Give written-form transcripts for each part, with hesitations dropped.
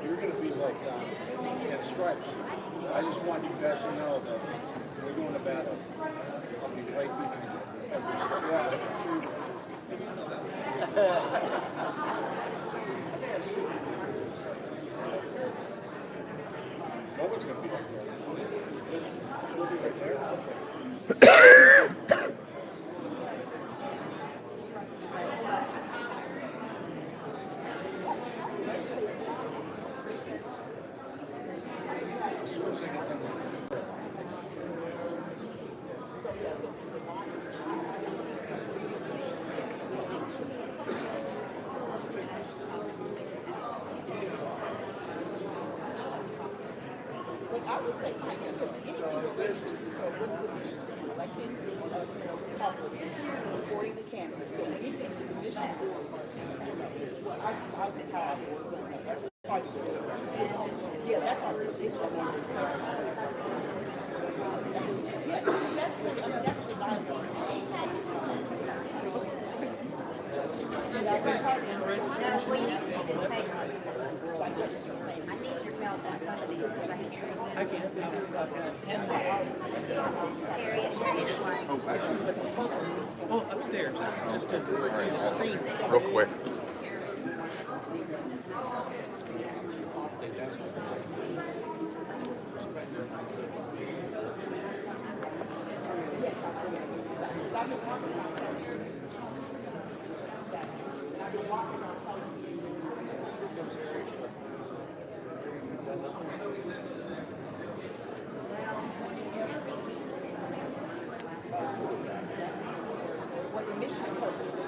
You're going to be like at Stripes. I just want you guys to know that we're doing a battle. I'll be right behind you. Every step. No one's going to be like that. We'll be right there. I would say, because anything related to so what's the mission? Like supporting the campus. So anything is a mission for well, I would how I would explain that. That's part of it. Yeah, that's our business. That's our business. Yeah, that's really, I mean, that's the dialogue. Well, you need to see this paper. I need your help on some of these because I can't. I can't. I've got 10 Oh, upstairs. Just to the screen. Real quick. What the mission and purpose is.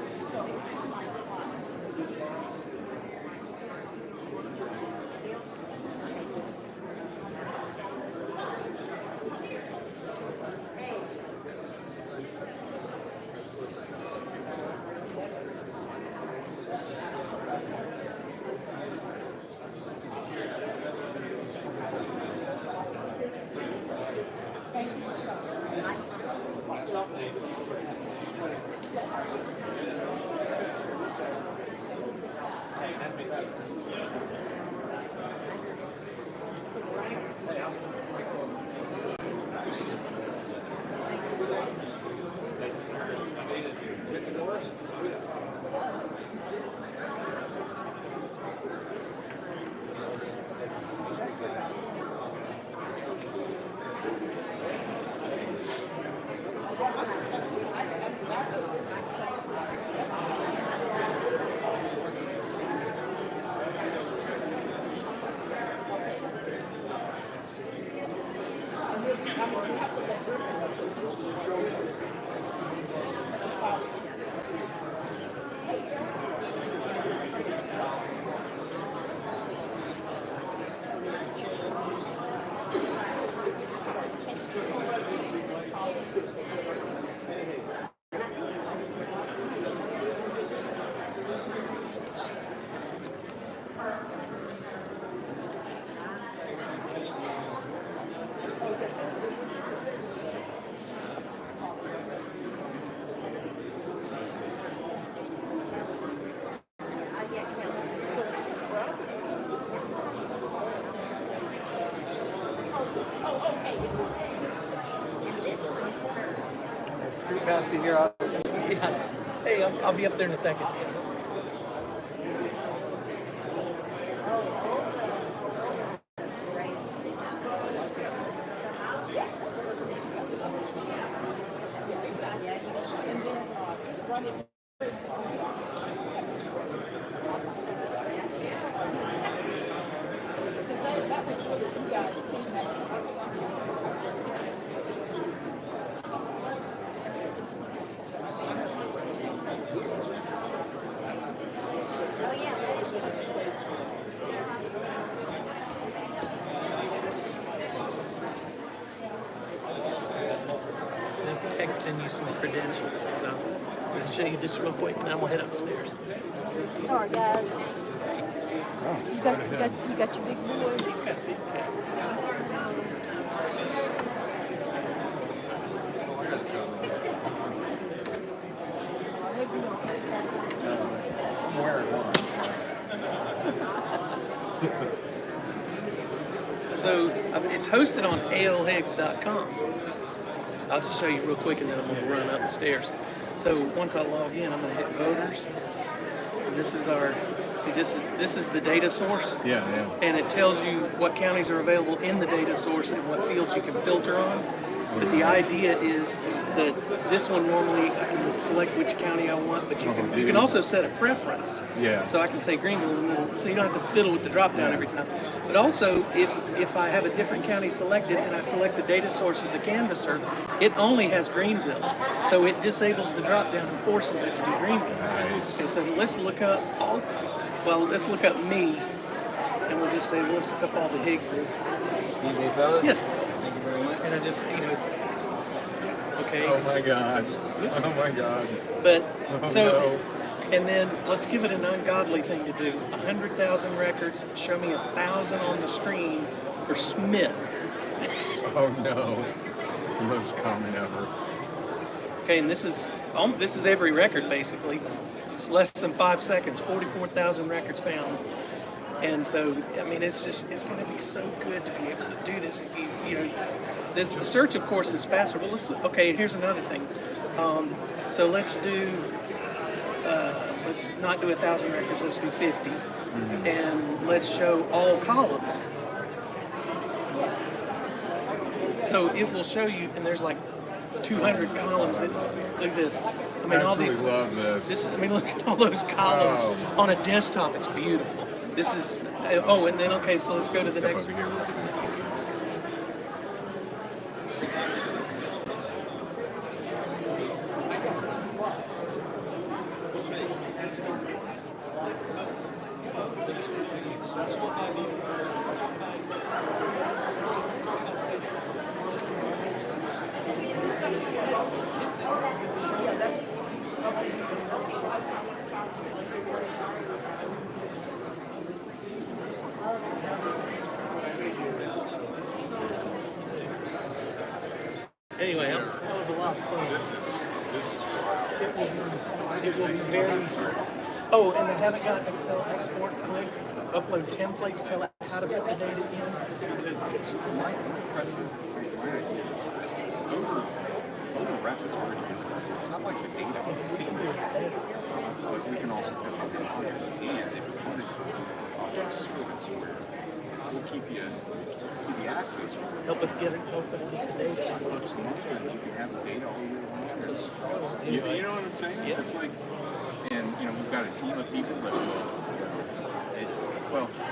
Scoot past you here. Yes. Hey, I'll be up there in a second. And then just run it. Because that would show that you guys came back. Oh, yeah, that is good. Just texting you some credentials because I'm going to show you this real quick and then we'll head upstairs. Sorry, guys. You got your big boy. He's got a big tab. I'm wearing one. So it's hosted on alhiggs.com. I'll just show you real quick and then I'm going to run up the stairs. So once I log in, I'm going to hit voters. And this is our, see, this is the data source. Yeah. And it tells you what counties are available in the data source and what fields you can filter on. But the idea is that this one normally I can select which county I want, but you can also set a preference. Yeah. So I can say Greenville, so you don't have to fiddle with the drop down every time. But also, if I have a different county selected and I select the data source of the canvasser, it only has Greenville. So it disables the drop down and forces it to be Greenville. Nice. Okay, so let's look up let's look up me, and we'll just say, let's look up all the Higgses. Evening, fellas. Yes. Thank you very much. And I just, okay. Oh my God. Oops. Oh my God. But, Oh, so, no. and then let's give it an ungodly thing to do. 100,000 records, show me 1,000 on the screen for Smith. Oh no. The most common ever. Okay, and this is every record basically. It's less than 5 seconds, 44,000 records found. And so, I mean, it's going to be so good to be able to do this. If the search, of course, is faster. But okay, here's another thing. So let's not do 1,000 records. Let's do 50, and let's show all columns. So it will show you, and there's like 200 columns. Look at this. I mean, all these. Love this. I mean, look at all those columns on a desktop. It's beautiful. This is, and then, okay, so let's go to the Step next over one. here. Anyway, that was a lot of fun. This is wild. It will be very. Oh, and they haven't got Excel export, click, upload templates, tell it how to put the data in. Because it's like impressive. Voter ref is already in this. It's not like the data is seen. But we can also put it in pockets. And if we wanted to offer a service where we'll keep you access for it. Help us get the data. $5 a month, and you can have the data all year long. You know what I'm saying? Yeah. It's like, and we've got a team of people that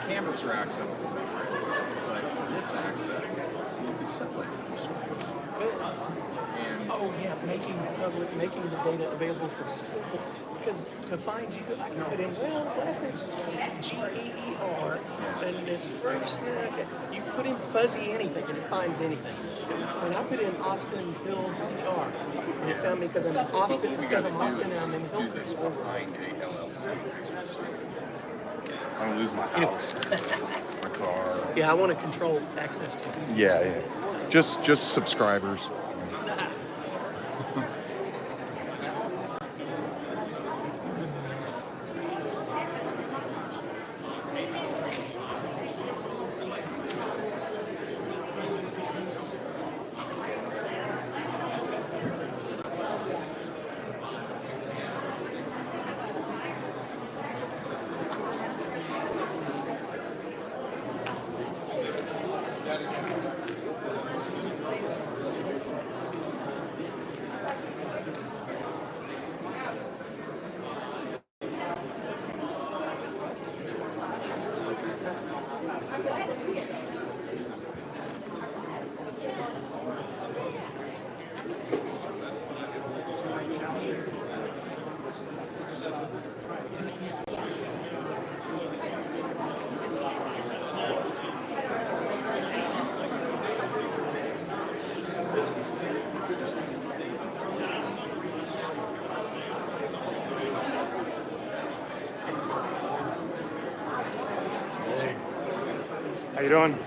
Canvasser access is separate, but this access, you can separate it as a service. And Oh yeah, making the data available for simple. Because to find you, I can put in, well, his last name's Geer, and his first name, you put in fuzzy anything, and it finds anything. And I put in Austin Hill CR, and it found me because I'm Austin, and I'm in do this Hill. behind a LLC. I don't lose my house, my car. Yeah, I want to control access to it. Yeah. Just subscribers. How you doing?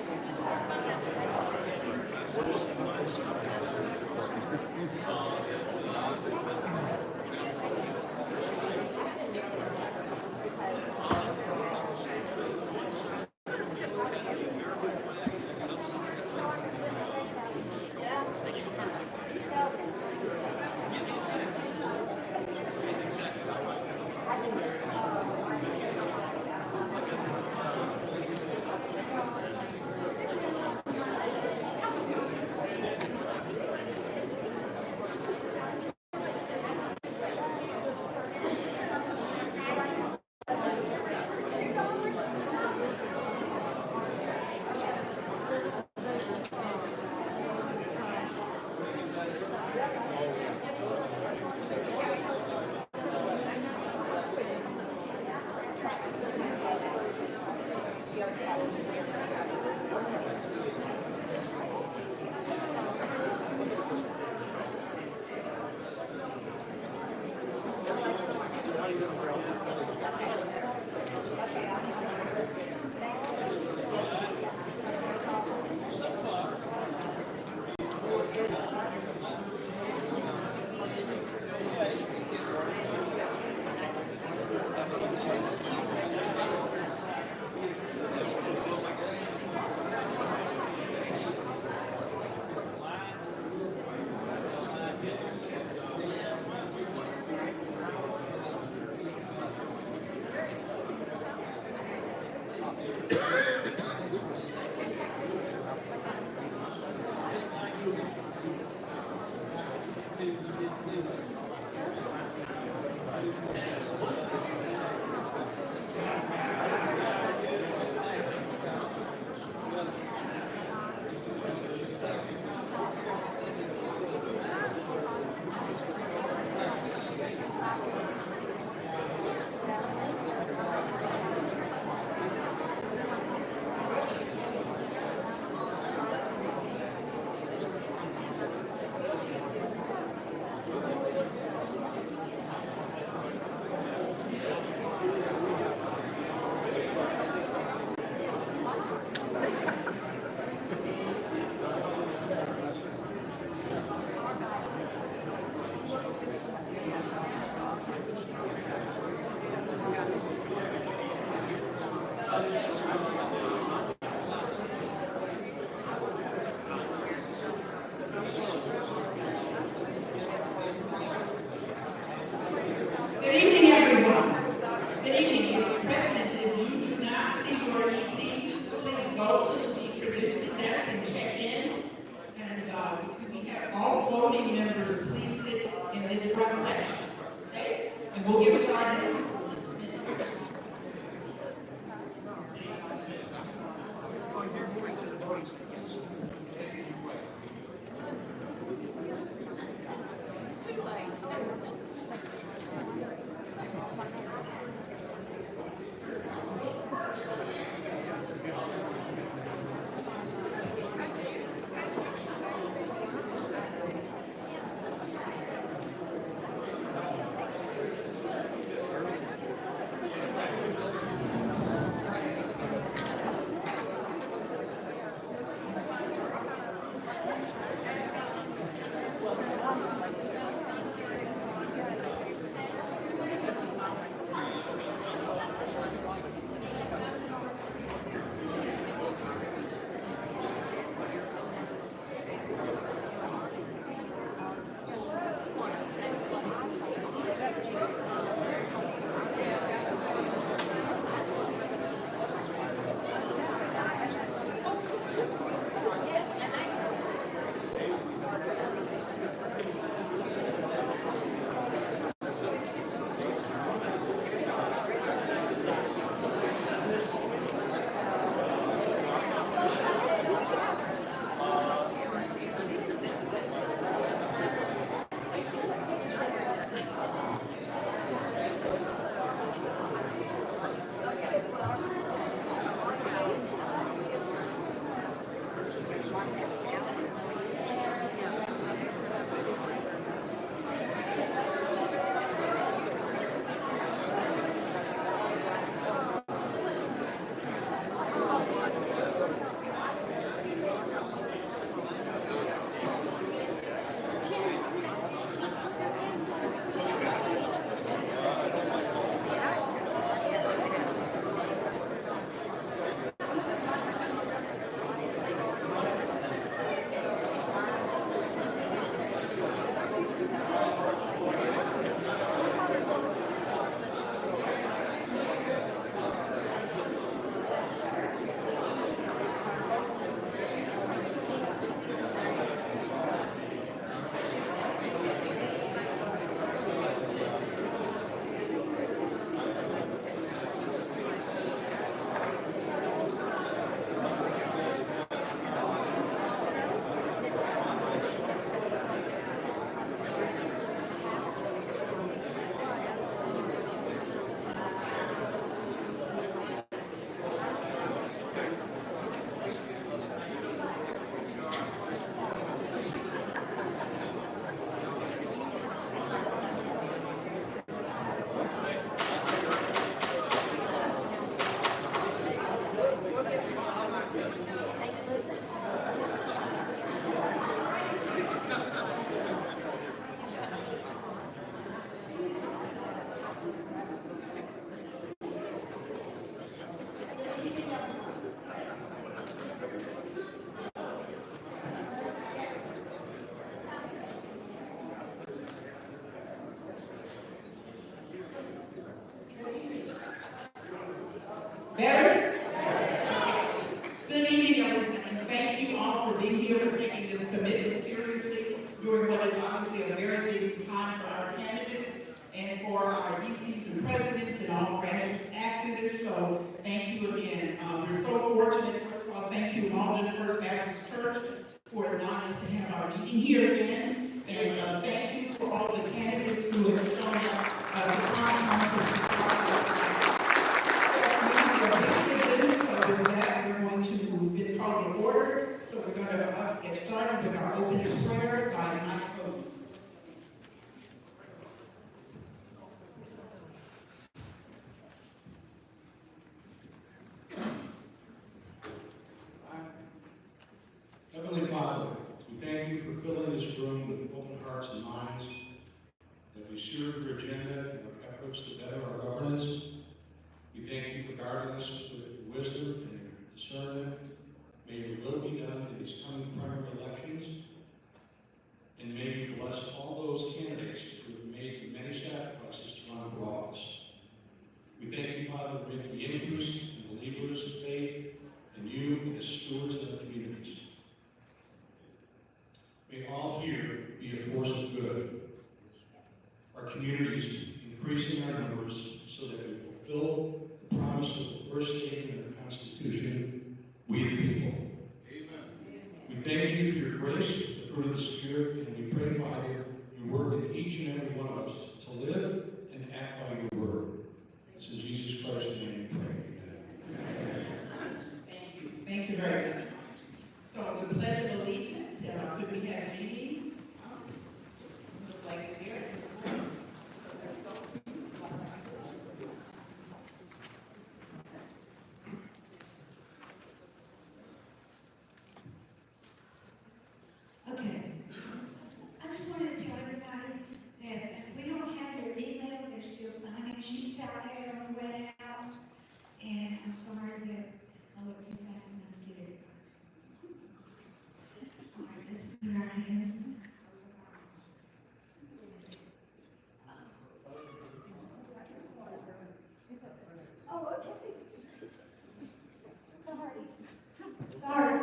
Good evening, everyone. Good evening. Presidents, if you do not see your EC, please go to the credentialing desk and check in. And we have all voting members, please sit in this front section. Okay? And we'll get started. Better? Good evening, everyone, and thank you all for being here, for taking this commitment seriously during what is obviously a very busy time for our candidates and for our ECs and presidents and all grassroots activists. So thank you again. We're so fortunate. First of all, thank you, Mauldin First Baptist Church, for allowing us to have our meeting here again. And thank you for all the candidates who have shown up the time. So we're going to get started with our opening prayer by Michael. Heavenly Father, we thank you for filling this room with open hearts and minds, that we serve your agenda and our efforts to better our governance. We thank you for guarding us with wisdom and your discernment. May your will be done in these coming primary elections. And may you bless all those candidates who have made the many sacrifices to run for office. We thank you, Father, for making the increase in believers of faith and you and the stewards of our communities. May all here be a force of good. Our communities increasing our numbers so that we fulfill the promise of the first statement in our Constitution, we the people. Amen. We thank you for your grace, the fruit of the Spirit, and we pray, Father, you work in each and every one of us to live and act by your word. It's in Jesus Christ's name we pray. Amen. Thank you. Thank you very much. So the Pledge of Allegiance, could we have Jeannie? The flag is there. Okay. I just wanted to tell everybody that if we don't have your email, there's still sign-in sheets out there on the way out. And I'm sorry that I look too fast enough to get it. All right, let's put our hands. Oh, okay. Sorry.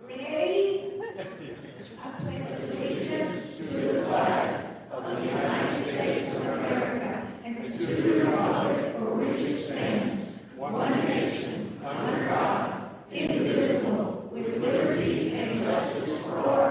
Ready? I pledge allegiance to the flag of the United States of America and to the republic for which it stands, one nation, under God, indivisible, with liberty and justice for all.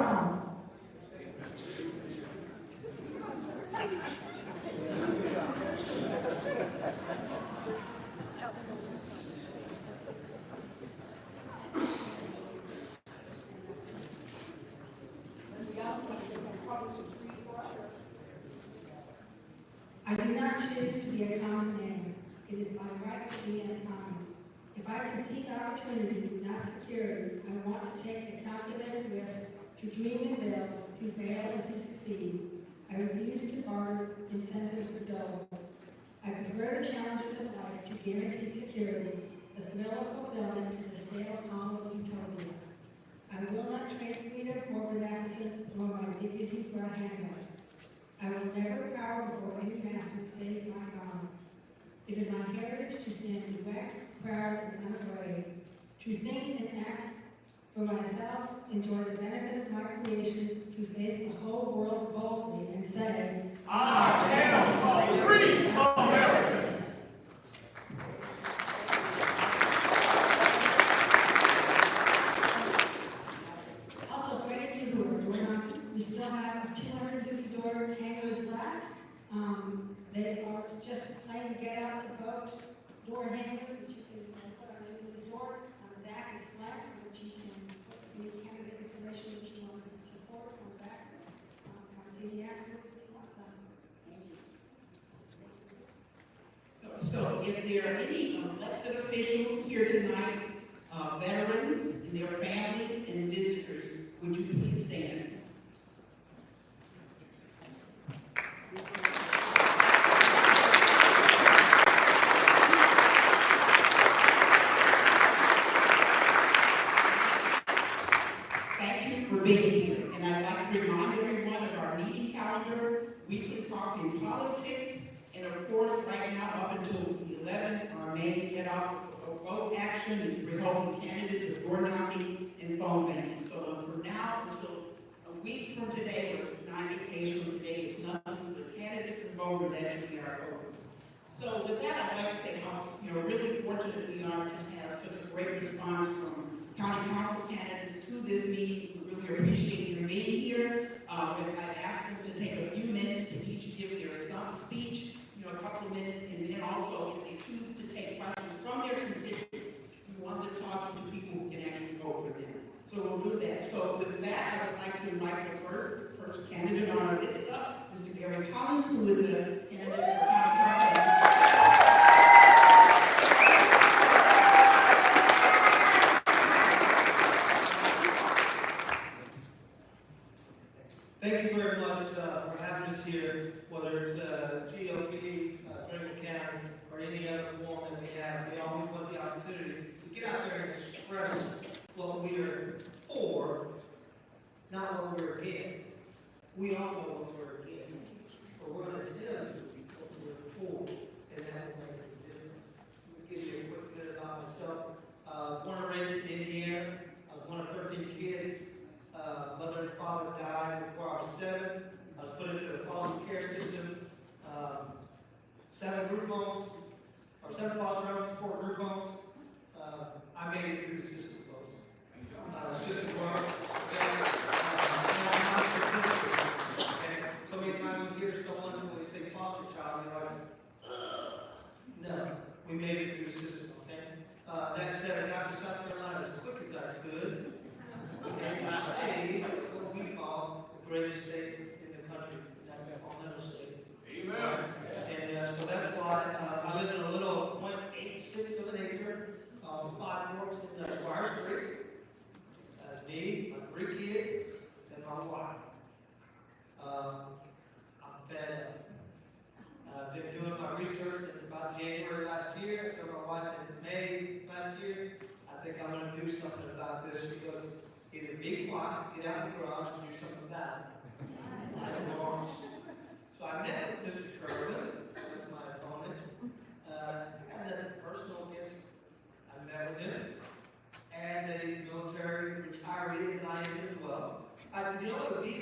I do not choose to be a common man. It is my right to be uncommon. If I can seek opportunity, not security, I want to take the calculated risk to dream and build, to fail and to succeed. I refuse to barter incentive for dough. I prefer the challenges of life to guaranteed security, the thrill of fulfillment to the stale calm of utopia. I will not trade freedom for beneficence nor my dignity for a handout. I will never cower before any master save my God. It is my heritage to stand erect, proud, and unafraid, to think and act for myself, enjoy the benefit of my creations, to face the whole world boldly and say, I am a free American. Also, for any of you who are doing on, we still have 250 door hangers left. They are just plain get out the boat door hangers that you can put on the door. On the back it's blank so that you can put the candidate information that you want to support on the back. Come see me afterwards if you want some. So if there are any elected officials here tonight, veterans and their families and visitors, would you please stand? Thank you for being here. And I'd like to remind everyone of our meeting calendar, weekly coffee and politics, and of course, right now up until the 11th, our main get out vote action is reholding candidates with door knocking and phone banking. So from now until a week from today, or 90 days from today, it's nothing but candidates and voters that should be our focus. So with that, I'd like to say how really fortunate we are to have such a great response from County Council candidates to this meeting. We really appreciate their being here. I'd ask them to take a few minutes to each give their stump speech, a couple of minutes, and then also if they choose to take questions from their constituents, we want them talking to people who can actually vote for them. So we'll do that. So with that, I would like to invite the first candidate on our list up, Mr. Gary Collins, who is a candidate for County Council. Thank you very much for having us here, whether it's GOP, Greenville County, or any other forum that we have. We always want the opportunity to get out there and express what we are for, not what we're against. We all know what we're against, but we're going to tell you what we're for, and that will make a difference. Let me give you a quick bit about myself. Born and raised in Indiana. I was one of 13 kids. Mother and father died before I was 7. I was put into the foster care system. 7 group homes, or 7 foster homes, 4 group homes. I made it through the system, folks. System works. And so many times you hear someone when they say foster child, you're like, no, we made it through the system, okay? That said, I got to South Carolina as quick as I could. And to stay what we call the greatest state in the country. That's the Mauldin state. Amen. And so that's why I live in a little 0.86 of an acre of 5 forks in Squires Creek. Me, my 3 kids, and my wife. I'm fed up. I've been doing my research since about January last year. I told my wife in May last year, I think I'm going to do something about this because either be quiet, get out of the garage, and do something about it. I launched. So I met with Mr. Kerwin, that's my opponent. I had nothing personal against him. I met with him as a military retiree, as I am as well. I said, you know, it would be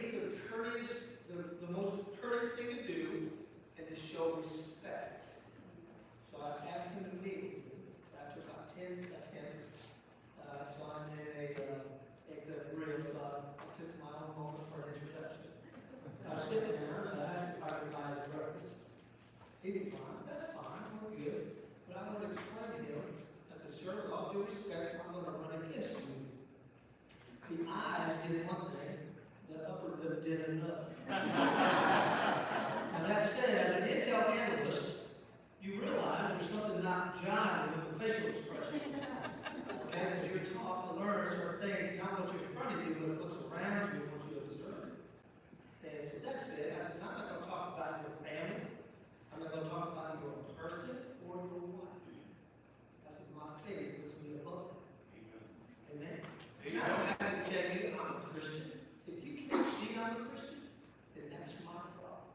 the most courteous thing to do, and to show respect. So I asked him to meet with me. That took about 10 attempts. So I did a exit reel, so I took my own moment for an introduction. So I was sitting there, and I asked if I could buy his breakfast. He didn't mind. That's fine, we're good. But I wanted to explain to him. I said, sir, with all due respect, I'm going to run against you. The eyes did one thing, the upper lip did another. Now that said, as an intel analyst, you realize there's something not jiving with the facial expression. Okay, because you're taught to learn certain things, not what you're confronted with, but what's around you and what you observe. And so that said, I said, I'm not going to talk about your family. I'm not going to talk about your person or your wife. I said, my faith was me above. Amen. I don't have to tell you I'm a Christian. If you can't see I'm a Christian, then that's my problem.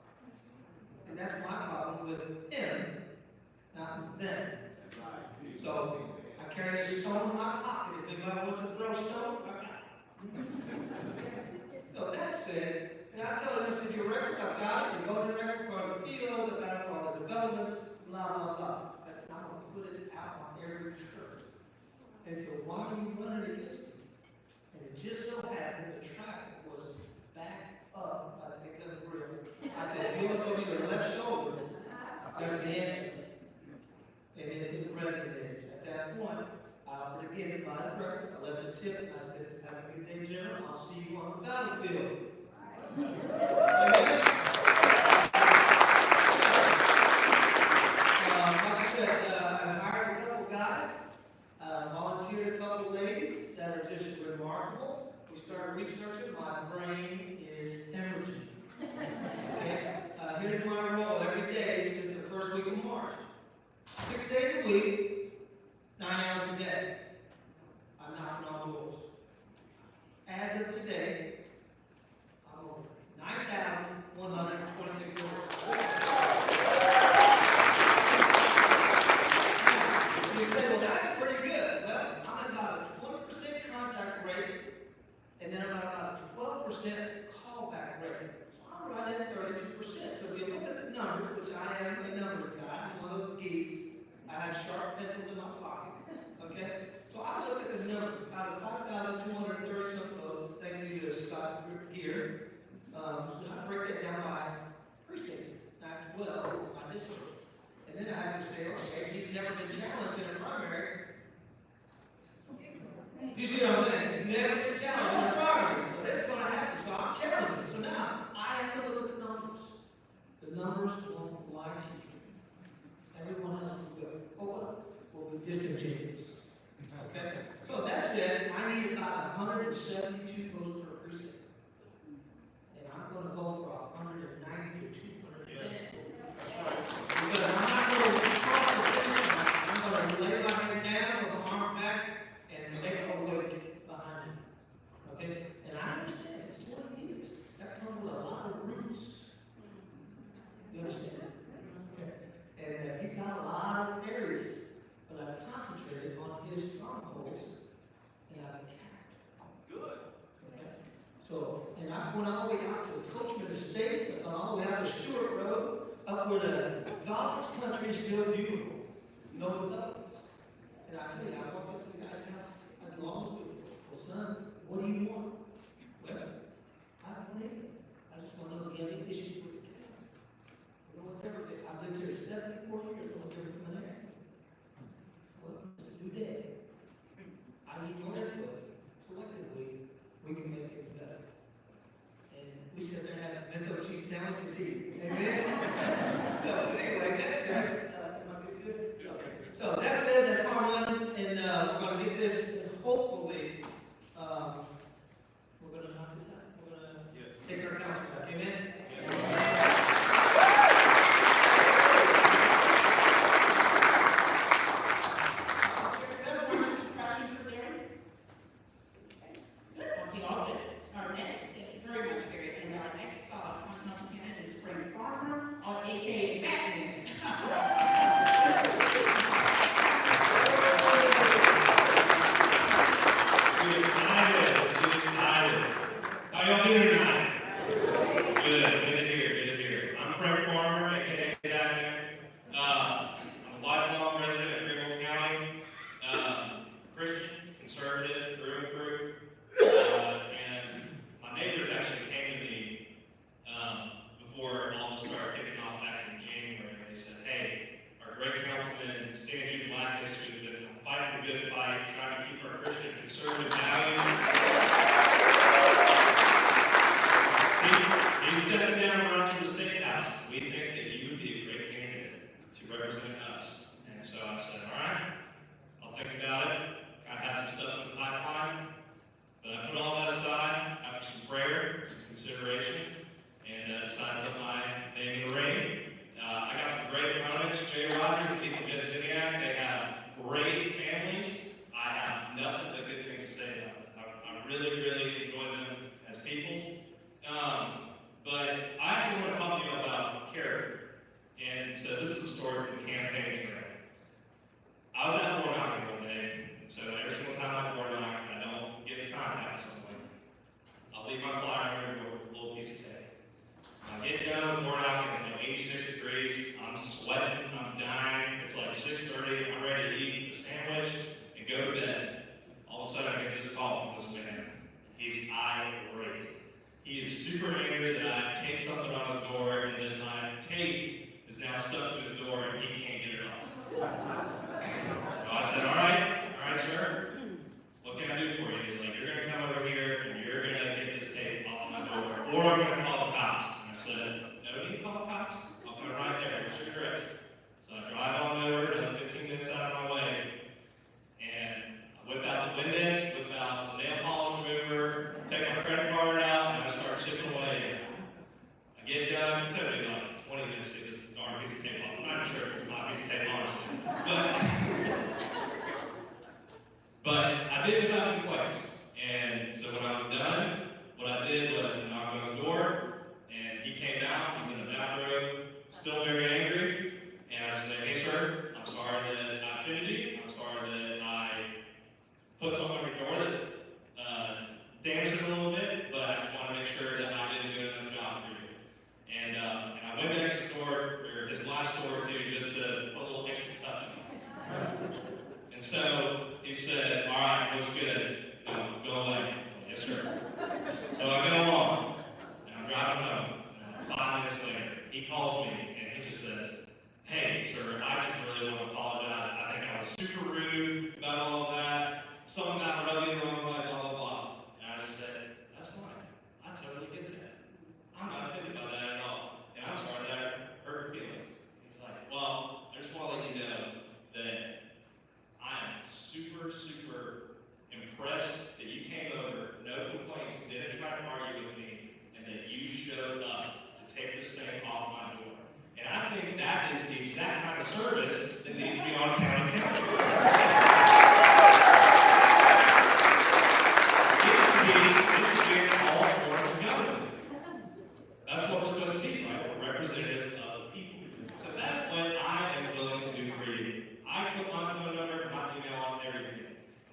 And that's my problem with him, not with them. So I carry a stone in my pocket. If anybody wants to throw stones, I got it. So that said, and I told him, I said, your record, I've got it. Your voting record for the fields, I've got it for all the developments, blah, blah, blah. I said, I'm going to put it out on every church. And he said, why are you running against me? And it just so happened the traffic was back up by the exit grill. I said, if you look over your left shoulder, that's the answer. And it resonated. At that point, I offered again to buy the breakfast. I left a tip and I said, have a good day, General. I'll see you on the battlefield. Like I said, I hired a couple guys, volunteered a couple ladies that are just remarkable. We started researching. My brain is hemorrhaging. Okay? Here's my role every day since the first week of March. 6 days a week, 9 hours a day. I'm knocking on doors. As of today, I'm over 9,126 doors. You say, well, that's pretty good. Well, I'm at about a 20% contact rate, and then about a 12% callback rate. So I'm right at 32%. So if you look at the numbers, which I am a numbers guy, I'm one of those geeks, I have sharp pencils in my pocket. Okay? So I look at the numbers. Out of 5,230 some votes, thank you to Scott here. So I break that down by precincts, not 12 in my district. And then I have to say, okay, he's never been challenged in a primary. You see what I'm saying? He's never been challenged in a primary. So that's going to happen. So I'm challenging. So now I have to look at the numbers. The numbers won't lie to you. Everyone else will be disingenuous. Okay? So that said, I need about 172 votes per precinct. And I'm going the way out to Coachman Estates. I've gone all the way out to Stewart Road, up where the God's country is still beautiful. No levels. And I tell you, I walked up to the guy's house. I belong with him. Well, son, what do you want? Well, I don't want anything. I just want to know if you have any issues with the county. No one's ever been. I've lived here 74 years. No one's ever come and asked me. Well, it's a new day. I need your input. Collectively, we can make things better. And we sit there and have mental cheese sandwich and tea. Amen? So, anyway, that's it. Am I good? Okay. So, that's it. That's my run. And we're going to get this, and hopefully, we're going to knock this out. We're going to take our council back. Amen?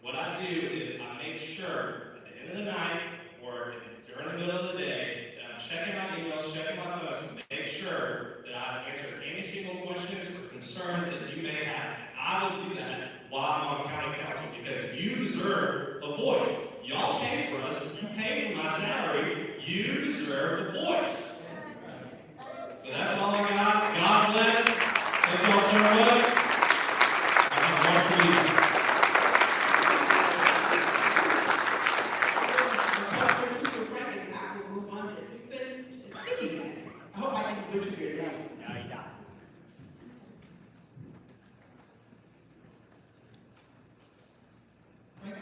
What I do is I make sure at the end of the night or during the middle of the day that I'm checking my emails, checking my phones to make sure that I've answered any single questions or concerns that you may have. I will do that while I'm on county council because you deserve a voice. Y'all pay for us. You pay for my salary. You deserve a voice. So that's all I got. God bless. Thank y'all so much. Have a wonderful evening. I hope I can do you again.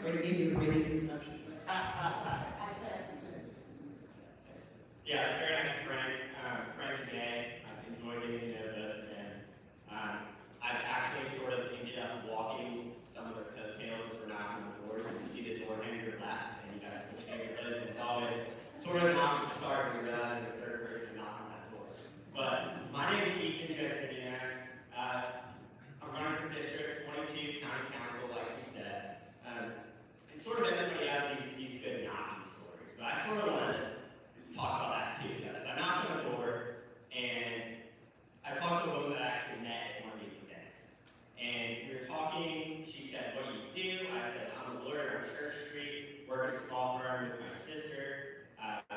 Ready to give you a great introduction. Yeah, it's very nice to Frank and Jay. I've enjoyed getting to know both of them. I've actually sort of ended up walking some of their coattails as we're knocking on the doors. And you see the door hang to your left, and you guys switch neighborhoods, and it's always sort of an awkward start when you realize you're the third person to knock on that door. But my name is Ethan Jensen, I'm running for District 22 County Council, like you said. And sort of everybody has these good knocking stories, but I sort of wanted to talk about that too. Because I knocked on the door, and I talked to a woman that I actually met at one of these events. And we were talking, she said, "What do you do?" I said, "I'm a lawyer on Church Street, work at a small firm with my sister.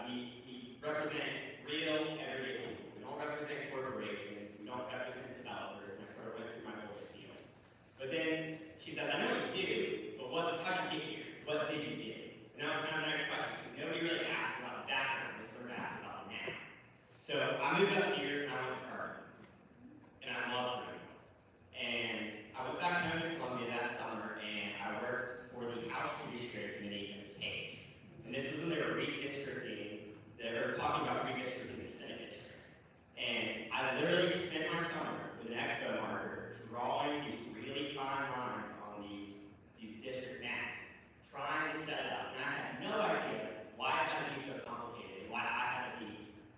We represent real, everyday people. We don't represent corporations, we don't represent developers," and I sort of went through my whole spiel. But then she says, "I know what you do, but how'd you get here? What did you do?" And that was kind of a nice question, because nobody really asked about the background, they sort of asked about the now. So I moved up here, and I went to Harvard. And I love Greenville. And I went back home to Columbia that summer, and I worked for the House Judiciary Committee as a page. And this was when they were redistricting, they were talking about redistricting the Senate districts. And I literally spent my summer with an expo marker drawing these really fine lines on these district maps, trying to set it up. And I had no idea why it had to be so complicated, why I had to be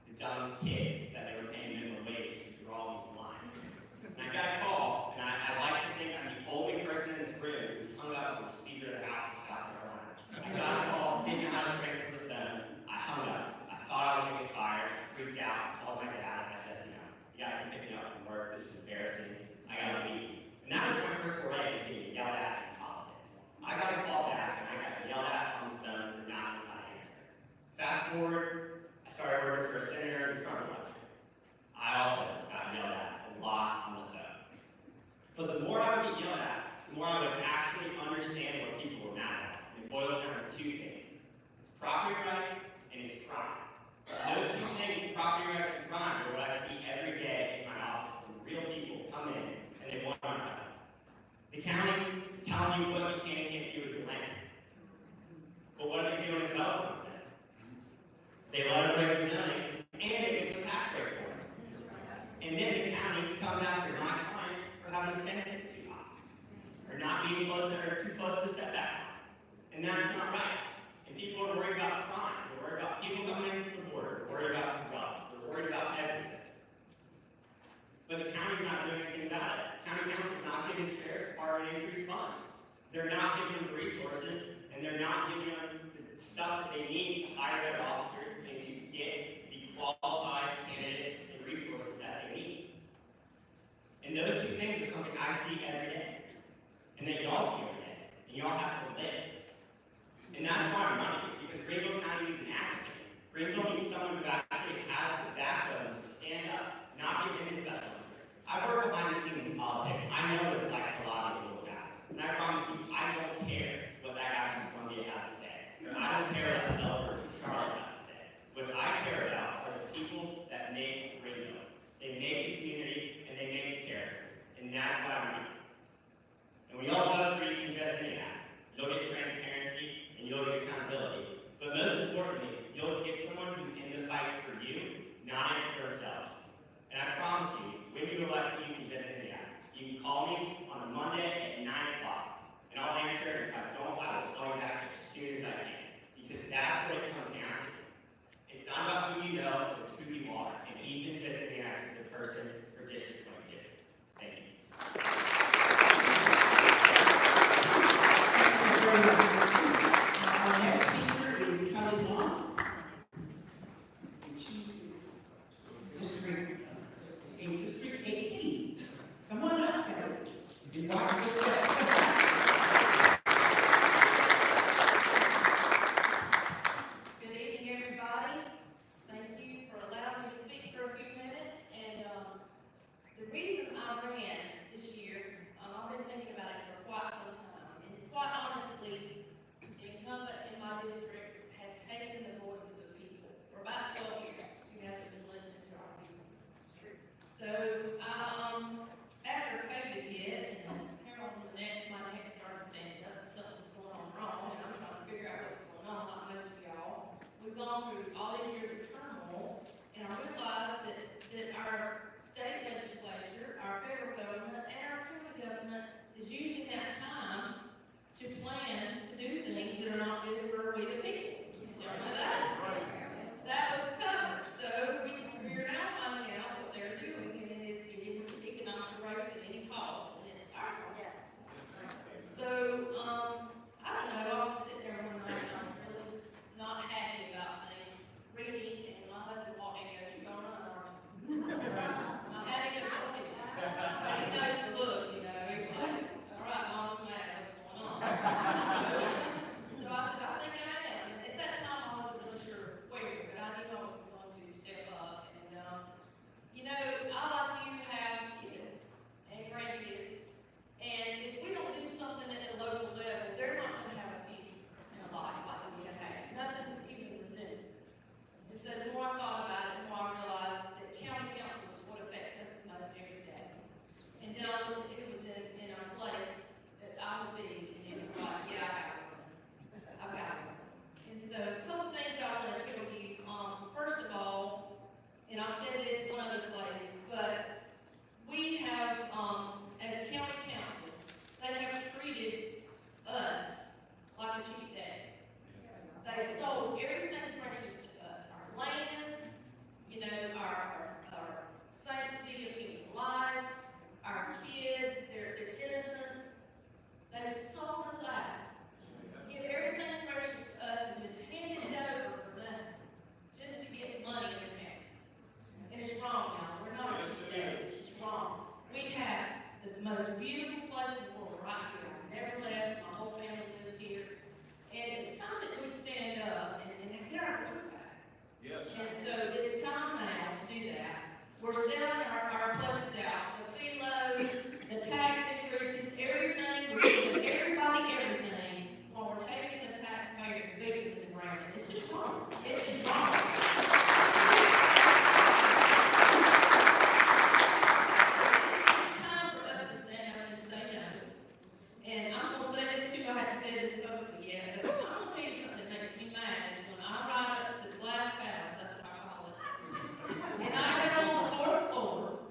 the dumb kid that they were paying minimum wage to draw these lines. And I got a call, and I like to think I'm the only person in this room who's hung up on the Speaker of the House of South Carolina. I got a call, didn't know how to transfer the phone, I hung up. I thought I was going to get fired, I freaked out, I called my dad, and I said, you gotta keep picking up from work, this is embarrassing, I gotta leave. And that was my first foray into getting yelled at in politics. I got a call back, and I got yelled at on the phone for not knowing how to answer. Fast forward, I started working for a senator in the Trump election. I also got yelled at a lot on the phone. But the more I would get yelled at, the more I would actually understand what people were mad at. And it boils down to two things. It's property rights and it's crime. Those two things, property rights and crime, are what I see every day in my office when real people come in and they want my money. The county is telling you what you can and can't do with your land. But what are they doing in development content? They let it break the zoning, and they give a tax break for it. And then the county comes after my client for having a fence that's too high, or not being close or too close to the setback line. And that's not right. And people are worried about crime. They're worried about people coming in from the border. They're worried about drugs. They're worried about everything. But the county's not doing anything about it. County council's not giving sheriff's department increased funds. They're not giving them resources, and they're not giving them the stuff that they need to hire their officers and to get the qualified candidates and resources that they need. And those two things are something I see every day, and that y'all see every day, and y'all have to live. And that's why I'm running, is because Greenville County needs an advocate. Greenville needs someone who actually has the backbone to stand up, not give in to special interests. I've worked behind the scenes in politics. I know what it's like to lobby a little guy. And I promise you, I don't our sanctity of human life, our kids, their innocence. They've sold us out. Give everything precious to us and just handed it over for nothing, just to get money in the account. And it's wrong, y'all. We're not intimidated. It's wrong. We have the most beautiful place in the world right here. I've never left. My whole family lives here. And it's time that we stand up and get our voice back. Yes. And so it's time now to do that. We're selling our places out. The philos, the tax increases, everything. We're giving everybody everything while we're taking the taxpayer and beating them around. It's just wrong. It's just wrong. It's time for us to stand up and say no. And I'm going to say this too, I haven't said this publicly yet, but I'm going to tell you something that makes me mad is when I ride up to the glass palace, that's what I call it, and I go on the 4th floor,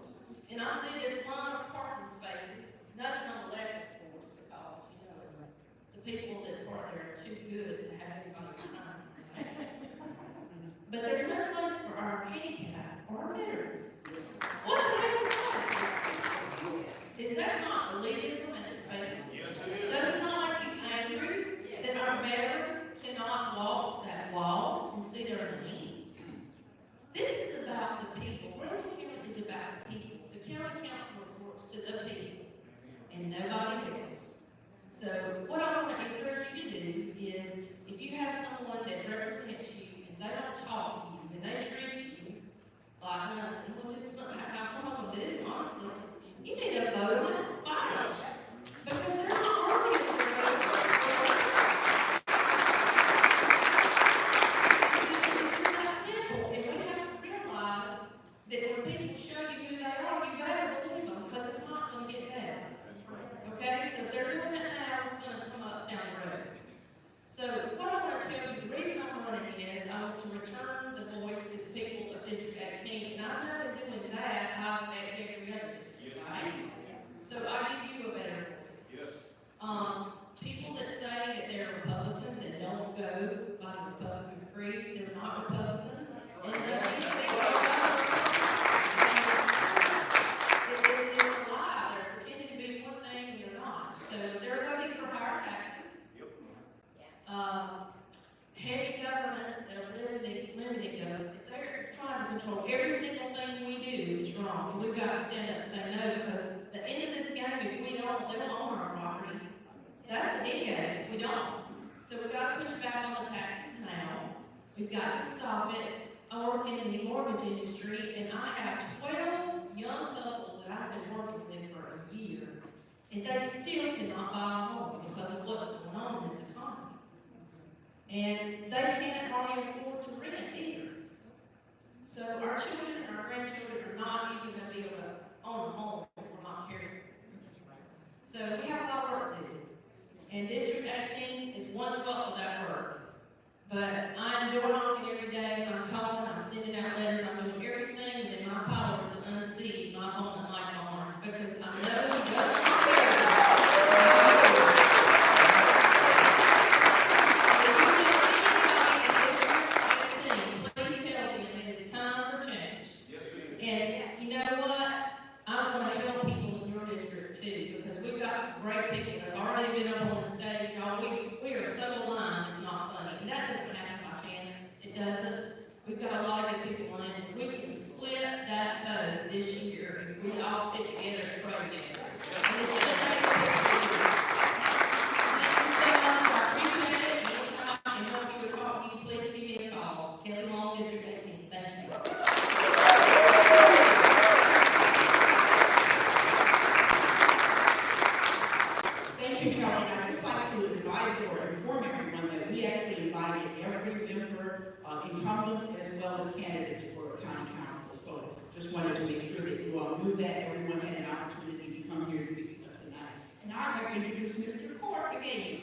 and I see this line of parking spaces, nothing on the 11th floor, because, you know, it's the people that park there are too good to have anybody behind. But there's no place for our handicap or our veterans. What the heck is that? Is that not elitism at its base? Yes, it is. Does it not make you angry that our veterans cannot walk to that wall and see their name? This is about the people. Greenville County is about the people. The county council reports to the people and nobody else. So what I want to encourage you to do is if you have someone that represents you and they don't talk to you and they treat you like nothing, which is how some of them do, honestly, you need to vote them out, fire them. Because they're not worthy of your vote. It's just that simple. And we have to realize that when people show you who they are, you better believe them because it's not going to get better. Okay? So if they're doing that now, it's going to come up down the road. So what I want to tell you, the reason I'm running is I want to return the voice to the people of District 18. And I know in doing that, I affect every other district, right? So I give you a better voice. Yes. People that say that they're Republicans and don't go by the Republican creed, they're not Republicans. And they're it's a lie. They're pretending to be one thing and they're not. So they're voting for higher taxes. Heavy governments that are limited government. If they're trying to control every single thing we do, it's wrong. And we've got to stand up and say no, because at the end of this game, if we don't, they'll own our property. That's the end game, if we don't. So we've got to push back on the taxes now. We've got to stop it. I work in the mortgage industry, and I have 12 young couples that I've been working with for a year, and they still cannot buy a home because of what's going on in this economy. And they can't hardly afford to rent either. So our children and our grandchildren are not even going to be able to own a home if we're not careful. So we have a lot of work to do. And District 18 is 1/12 of that work. But I'm door knocking every day, and I'm calling, I'm sending out letters, I'm doing everything within my power to unseat my opponent, Mike Barnes, because I know he doesn't care. Please tell him it is time for change. Yes, it is. And you know what? I'm going to help people in your district too, because we've got some great people that have already been up on the stage, y'all. We are so aligned, it's not funny. And that doesn't happen by chance. It doesn't. We've got a lot of good people on it. We can flip that vote this year if we all stick together and pray together. And it's going to take a picture. Thank you so much. I appreciate it. Anytime I can help you or talk to you, please give me a call. Kelly Long, District 18. Thank you. Thank you, Kelly. I'd just like to advise or inform everyone that we actually invited every member, incumbents as well as candidates for county council. So just wanted to make sure that you all knew that everyone had an opportunity to come here and speak to us tonight. And now I'd like to introduce Mr. Court again.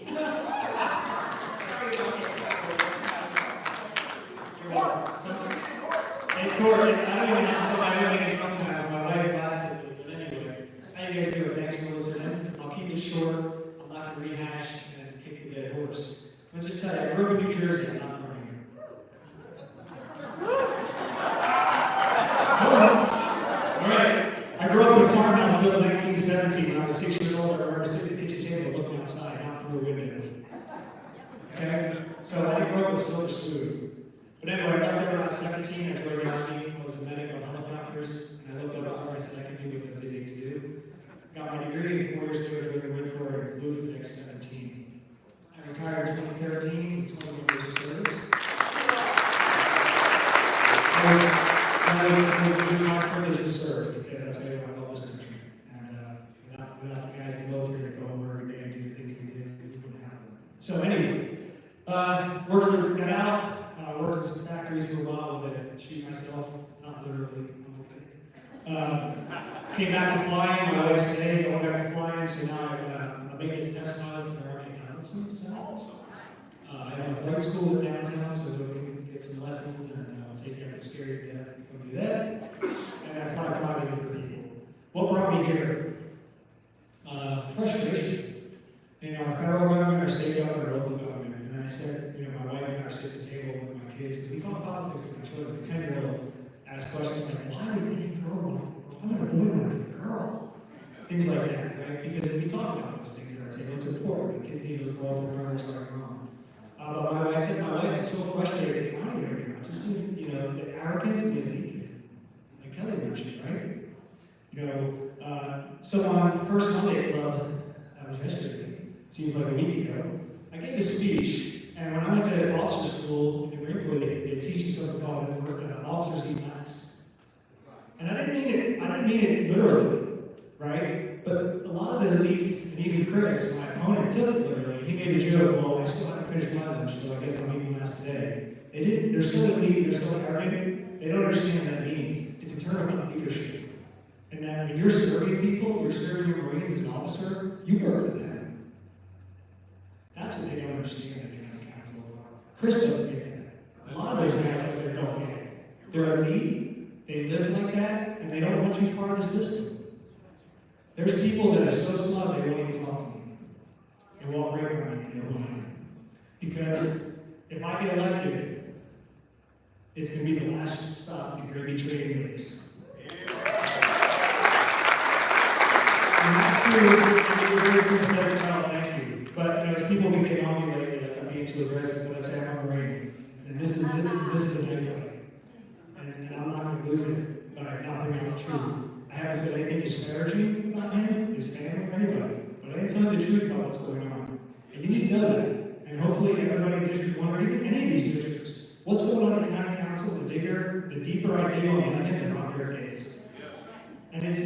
Hey, Court, I don't even have to know my name sometimes. My wife laughs at me, but anyway. How you guys doing? Thanks for listening. I'll keep it short. I'm not going to rehash and kick the dead horse. I'll just tell you, I grew up in New Jersey. I'm not from here. was 6 years old, I remember sitting at the kitchen table looking outside, not through a window. Okay? So I didn't grow up with a silver spoon. But anyway, I got there when I was 17, I joined the Army, I was a medic on helicopters, and I looked up at where I said I can do what those idiots do. Got my degree, and 4 years later, joined the Marine Corps and flew for the next 17. I retired in 2013, 21 years of service. It was my privilege to serve, because I tell you, I love this country. And without the guys in the military that go over every day and do the things we did, we wouldn't have them. So anyway, got out, worked in some factories for a while, but shoot myself, not literally, I'm okay. Came back to flying, my wife's today, going back to flying, so now I'm a maintenance test pilot for the Army Council. I have a flight school in downtown, so we can get some lessons and take care of the scary death and come do that. And I fly privately for people. What brought me here? Frustration in our federal government, our state government, our local government. And I said, my wife and I sit at the table with my kids, because we talk politics with my children. A 10-year-old asks questions like, why would any girl why would a boy want to be a girl? Things like that, right? Because if we talk about those things at our table, it's important. Kids need to grow up and learn what's right and wrong. But I said to my wife, I'm so frustrated at the county right now. Just the arrogance and the elitism. Like Kelly mentioned, right? So on the first Monday Club, that was yesterday, seems like a week ago, I gave a speech, and when I went to officer school in Greenville, they teach you something called officers eat last. And I didn't mean it literally, right? But a lot of the elites, and even Chris, my opponent, took it literally. He made the joke, well, I still haven't finished my lunch, so I guess I'm eating last today. They're so elite, they're so arrogant, they don't understand what that means. It's a term about leadership. And that when you're serving people, you're serving your Marines as an officer, you work for them. That's what they don't understand at the County Council. Chris doesn't get that. A lot of those guys out there don't get it. They're elite, they live like that, and they don't want you part of the system. There's people that are so smug they won't even talk to me. They walk right by me and know who I am. Because if I get elected, it's going to be the last stop the gravy train makes. And that's very sympathetic about, thank you. But there's people who get on me lately, like I'm being too aggressive, but I'm a Marine. And this is a good fight. And I'm not going to lose it by not bringing out the truth. I haven't said anything disparaging about him, his family, or anybody. But I didn't tell you the truth about what's going on. And you need to know that. And hopefully everybody in District 1 or even any of these districts, what's going on in County Council, the deeper I dig on the onion, the rockier it gets. And it's a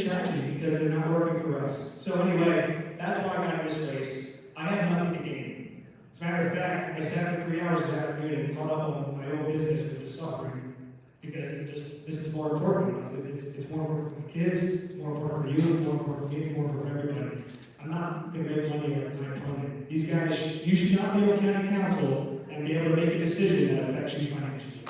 tragedy because they're not working for us. So anyway, that's why I got in this race. I have nothing to gain. As a matter of fact, I sat for 3 hours this afternoon and caught up on my own business with the suffering. Because this is more important. It's more important for the kids, it's more important for you, it's more important for me, it's more important for everybody. I'm not going to make money like my opponent. These guys, you should not be on County Council and be able to make a decision that affects you financially.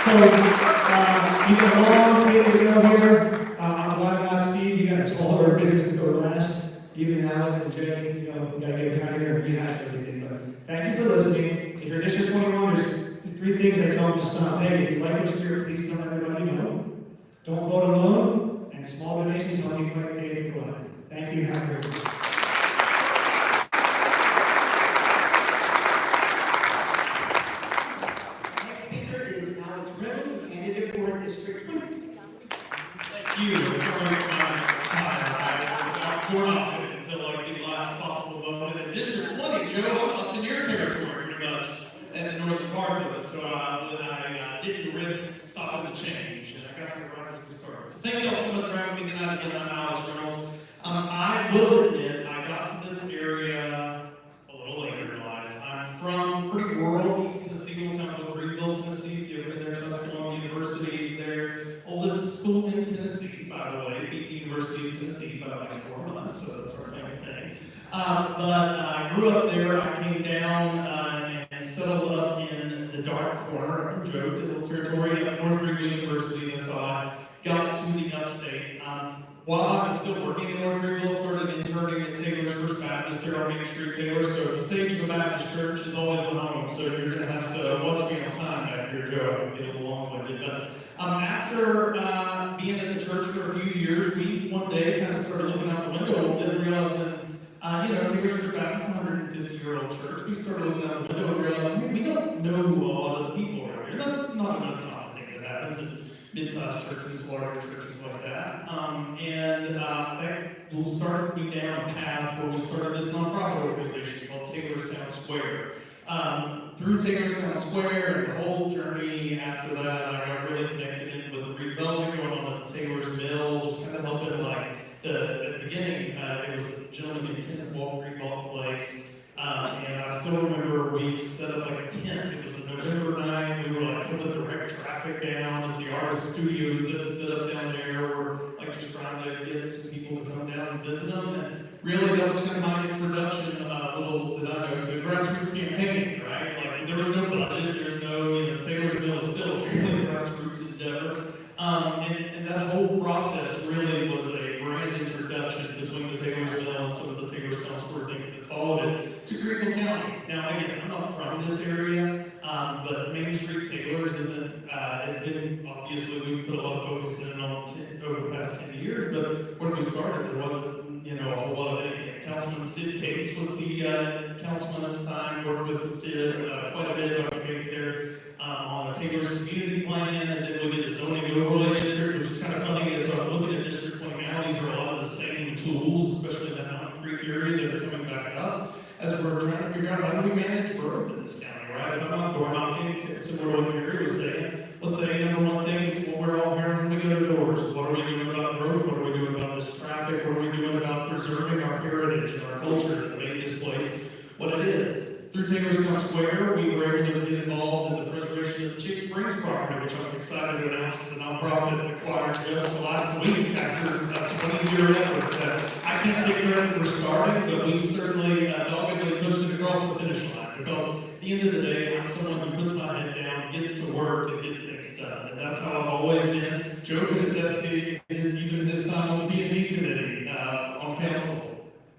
So, you got a long way to go here. I'm glad about Steve. You got a taller business to go last. Even Alex and Jay, we got to get down here and rehash everything. But thank you for listening. If you're District 21, there's 3 things I tell them to stop. Hey, if you like what you hear, please tell everybody you know. Don't vote alone, and small donations help you collect data for life. Thank you, and have a great day. Next speaker is Alex Reynolds, a candidate for District 20. Thank you. Sorry for my time. I was torn up until I get the last possible vote. And in District 20, Joe, I'm up in your territory pretty much, and the northern parts of it. So I didn't risk stopping the change, and I got here right as we started. So thank you all so much for having me tonight. Again, I'm Alex Reynolds. I will admit, I got to this area a little later in life. I'm from pretty rural East Tennessee, little town called Greenville, Tennessee. If you've ever been there, Tusculum University is their oldest school in Tennessee, by the way. Beat the University of Tennessee by like 4 months, so that's our kind of thing. But I grew up there. I came down and settled up in the dark corner of Joe Diddle's territory at North Greenville University. That's how I got to the upstate. While I was still working in North Greenville, started interning at Taylor's First Baptist there on Main Street, Taylor. So the stage of a Baptist church is always my home. So you're going to have to watch me on time back that here, Joe. I get a little long-winded. But after being at the church for a few years, we one day kind of started looking out the window and realizing, Taylor First Baptist, 150-year-old church, we started looking out the window and realizing, hey, we don't know a lot of the people around here. That's not an uncommon thing that happens in mid-sized churches, larger churches like that. That started me down a path where we started this nonprofit organization called Taylorstown Square. Through Taylorstown Square and the whole journey after that, I got really connected in with the redevelopment going on at the Taylor's Mill, just kind of helping at the beginning, there was a gentleman named Kenneth Walker, he bought the place. And I still remember we set up like a tent. It was a November night. We were like helping direct traffic down as the artist studios that set up down there were like just trying to get some people to come down and visit them. And really that was kind of my introduction, little did I know, to grassroots campaigning, right? Like there was no budget, there's no, Taylor's Mill is still a fairly grassroots endeavor. And that whole process really was a grand introduction between the Taylor's Mill and some of the Taylorstown Square things that followed it to Greenville County. Now, again, I'm not from this area, but Main Street Taylor's has been, obviously, we've put a lot of focus in on over the past 10 years, but when we started, there wasn't, a whole lot of anything. Councilman Sid Cates was the councilman at the time, worked with the Sid quite a bit, Dr. Cates there, on a Taylor's community plan, and then we did a zoning overlay district, which is kind of funny as I'm looking at District 20 now, these are a lot of the same tools, especially in that Mountain Creek area that are coming back up, as we're trying to figure out how do we manage growth in this county, right? As I'm out door knocking, similar to what Gary was saying, what's the number one thing? It's what we're all hearing when we go to doors. What are we doing about growth? What are we doing about this traffic? What are we doing about preserving our heritage and our culture that made this place what it is? Through Taylorstown Square, we were able to get involved in the preservation of the Chick Springs property, which I'm excited to announce the nonprofit acquired just last week after a 20-year effort that I can't take credit for starting, but we certainly doggedly pushed it across the finish line because at the end of the day, I'm someone who puts my head down, gets to work, and gets things done. And that's how I've always been. Joe can attest to even his time on the P&D committee on council.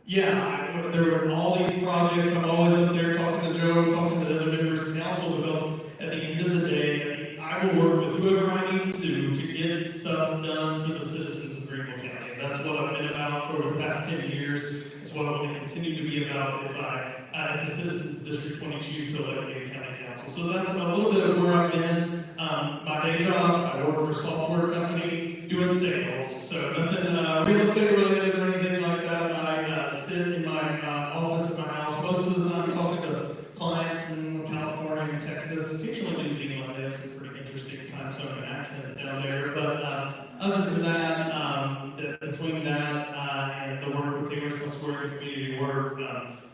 Yeah, there were all these projects. I'm always up there talking to Joe, talking to the other members of council because at the end of the day, I will work with whoever I need to get stuff done for the citizens of Greenville County. And that's what I've been about for the past 10 years. It's what I want to continue to be about if the citizens of District 20 choose to let me in county council. So that's a little bit of where I've been. My day job, I work for a software company doing sales. So nothing real estate related or anything like that. I sit in my office at my house most of the time talking to clients in California and Texas, occasionally New Zealand. They have some pretty interesting time zone and accents down there. But other than that, between that and the work with Taylorstown Square and community work,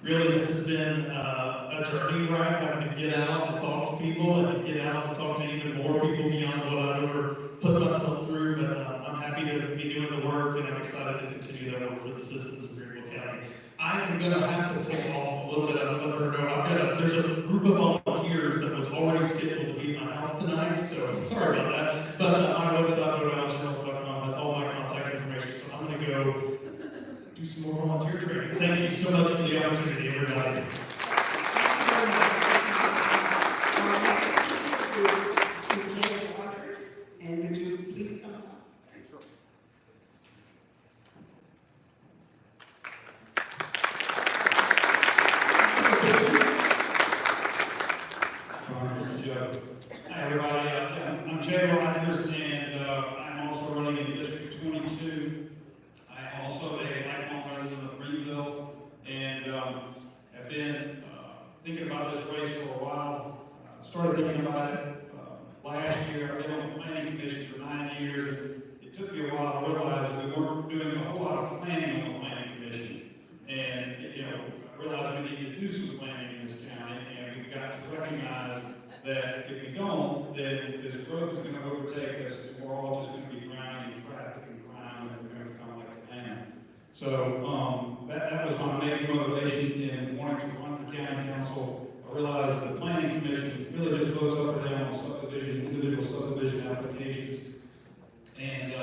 really this has been a journey, right? Having to get out and talk to people and get out and talk to even more people beyond what I've ever put myself through. But I'm happy to be doing the work and I'm excited to continue that work for the citizens of Greenville County. I am going to have to take off a little bit and let her go. There's a group of volunteers that was already scheduled to be at my house tonight, so sorry about that. But my website, mySCGOP.news, has all my contact information, so I'm going to go do some more volunteer training. Thank you so much for the opportunity, everybody. And would you please come up? Hi everybody, I'm Jay Rogers and I'm also running in District 22. I'm also a lifelong resident of Greenville and have been thinking about this race for a while. Started thinking about it last year. I've been on the planning commission for 9 years and it took me a while to realize that we weren't doing a whole lot of planning on the planning commission. And I realized we need to do some planning in this county and we've got to recognize that if we don't, then this growth is going to overtake us and we're all just going to be drowning in traffic and crime and we're going to become like Atlanta. So that was my major motivation in wanting to run for county council. I realized that the planning commission really just votes up or down on individual subdivision applications. And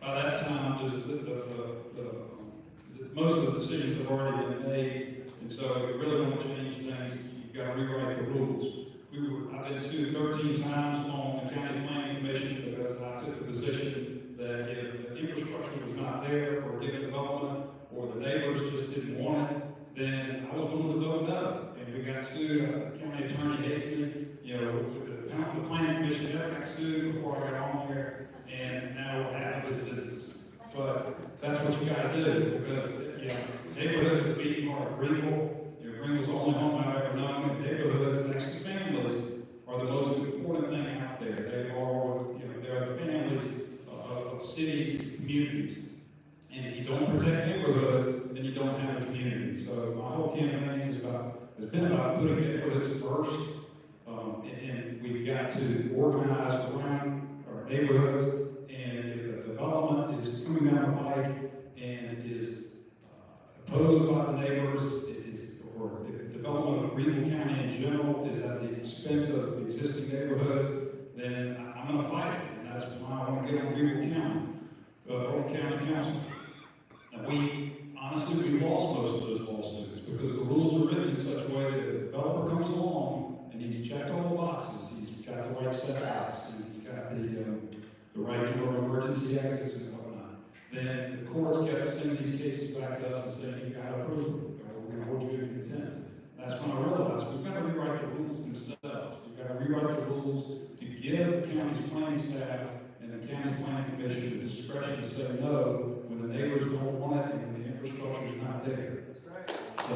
by that time, most of the decisions have already been made. And so if you really want to change things, you've got to rewrite the rules. I've been sued 13 times on the county's planning commission because I took the position that if the infrastructure was not there for given development or the neighbors just didn't want it, then I was going to vote no. And we got sued. The county attorney hates me. You know, the planning commission never got sued before I got on there, and now what happened is business. But that's what you got to do because neighborhoods are the beating heart of Greenville. Greenville's the only home I've ever known, and neighborhoods next to families are the most important thing out there. They are the families of cities and communities. And if you don't protect neighborhoods, then you don't have a community. So my whole campaign has been about putting neighborhoods first, and we've got to organize around our neighborhoods. And if the development is coming down the pike and is opposed by the neighbors, or if the development of Greenville County in general is at the expense of the existing neighborhoods, then I'm going to fight it. And that's why I want to get on Greenville County Council. And we lost most of those lawsuits because the rules are written in such a way that if a developer comes along and he's checked all the boxes, he's got the right setbacks, and he's got the right number of emergency exits and whatnot, then the courts kept sending these cases back to us and saying, you've got to approve them, or we're going to hold you in contempt. That's when I realized we've got to rewrite the rules themselves. We've got to rewrite the rules to give the county's planning staff and the county's planning commission the discretion to say no when the neighbors don't want it and when the infrastructure is not there. That's right. So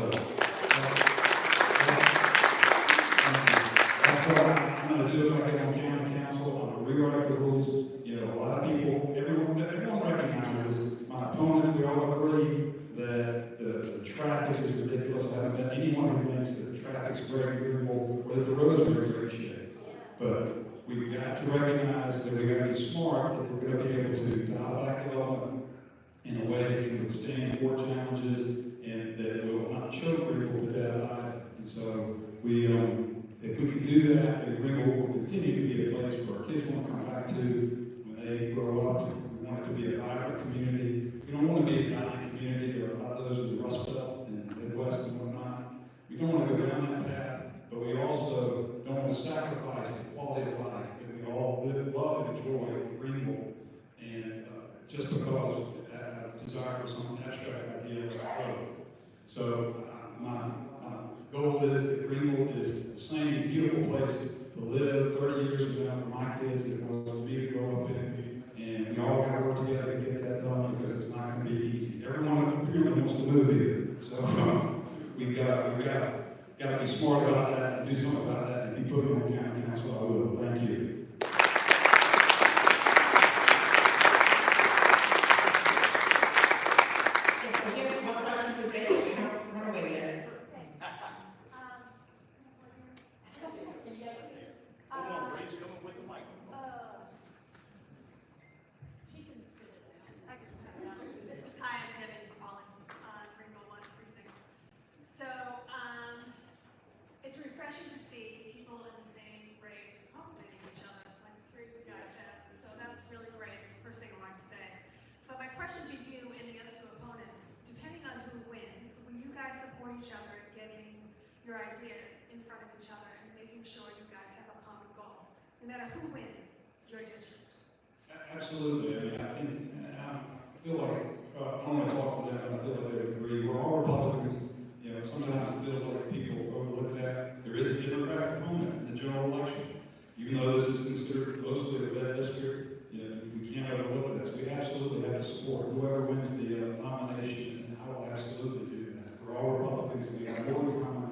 that's what I'm going to do if I get on county council. I'm going to rewrite the rules. You know, a lot of people, everyone recognizes, my opponents, we all agree that the traffic is ridiculous. I haven't met anyone who thinks that the traffic's very agreeable or that the roads are in great shape. But we've got to recognize that we've got to be smart if we're going to be able to dial back development in a way that can withstand court challenges and that will not choke Greenville to death either. And so if we can do that, then Greenville will continue to be a place where our kids want to come back to when they grow up. We want it to be a vibrant community. We don't want to be a dying community. There are a lot of those in the Rust Belt and the Midwest and whatnot. We don't want to go down that path, but we also don't want to sacrifice the quality of life that we all live, love, and enjoy in Greenville. And just because I desire for some abstract idea of growth. So my goal is that Greenville is the same beautiful place to live 30 years from now for my kids as it was for me to grow up in. And we all got to work together to get that done because it's not going to be easy. Everyone really wants to move here. So we've got to be smart about that and do something about that. And if you put me on county council, I will. Thank you. your ideas in front of each other and making sure you guys have a common goal, no matter who wins your district. Absolutely. I mean, I think, and I feel like, I want to talk to them, I feel like they agree. We're all Republicans. You know, sometimes it feels like people overlook that. There is a Democratic opponent in the general election. Even though this is considered mostly a red district, you know, we can't overlook that. So we absolutely have to support whoever wins the nomination, and I will absolutely do that. We're all Republicans, and we have more in common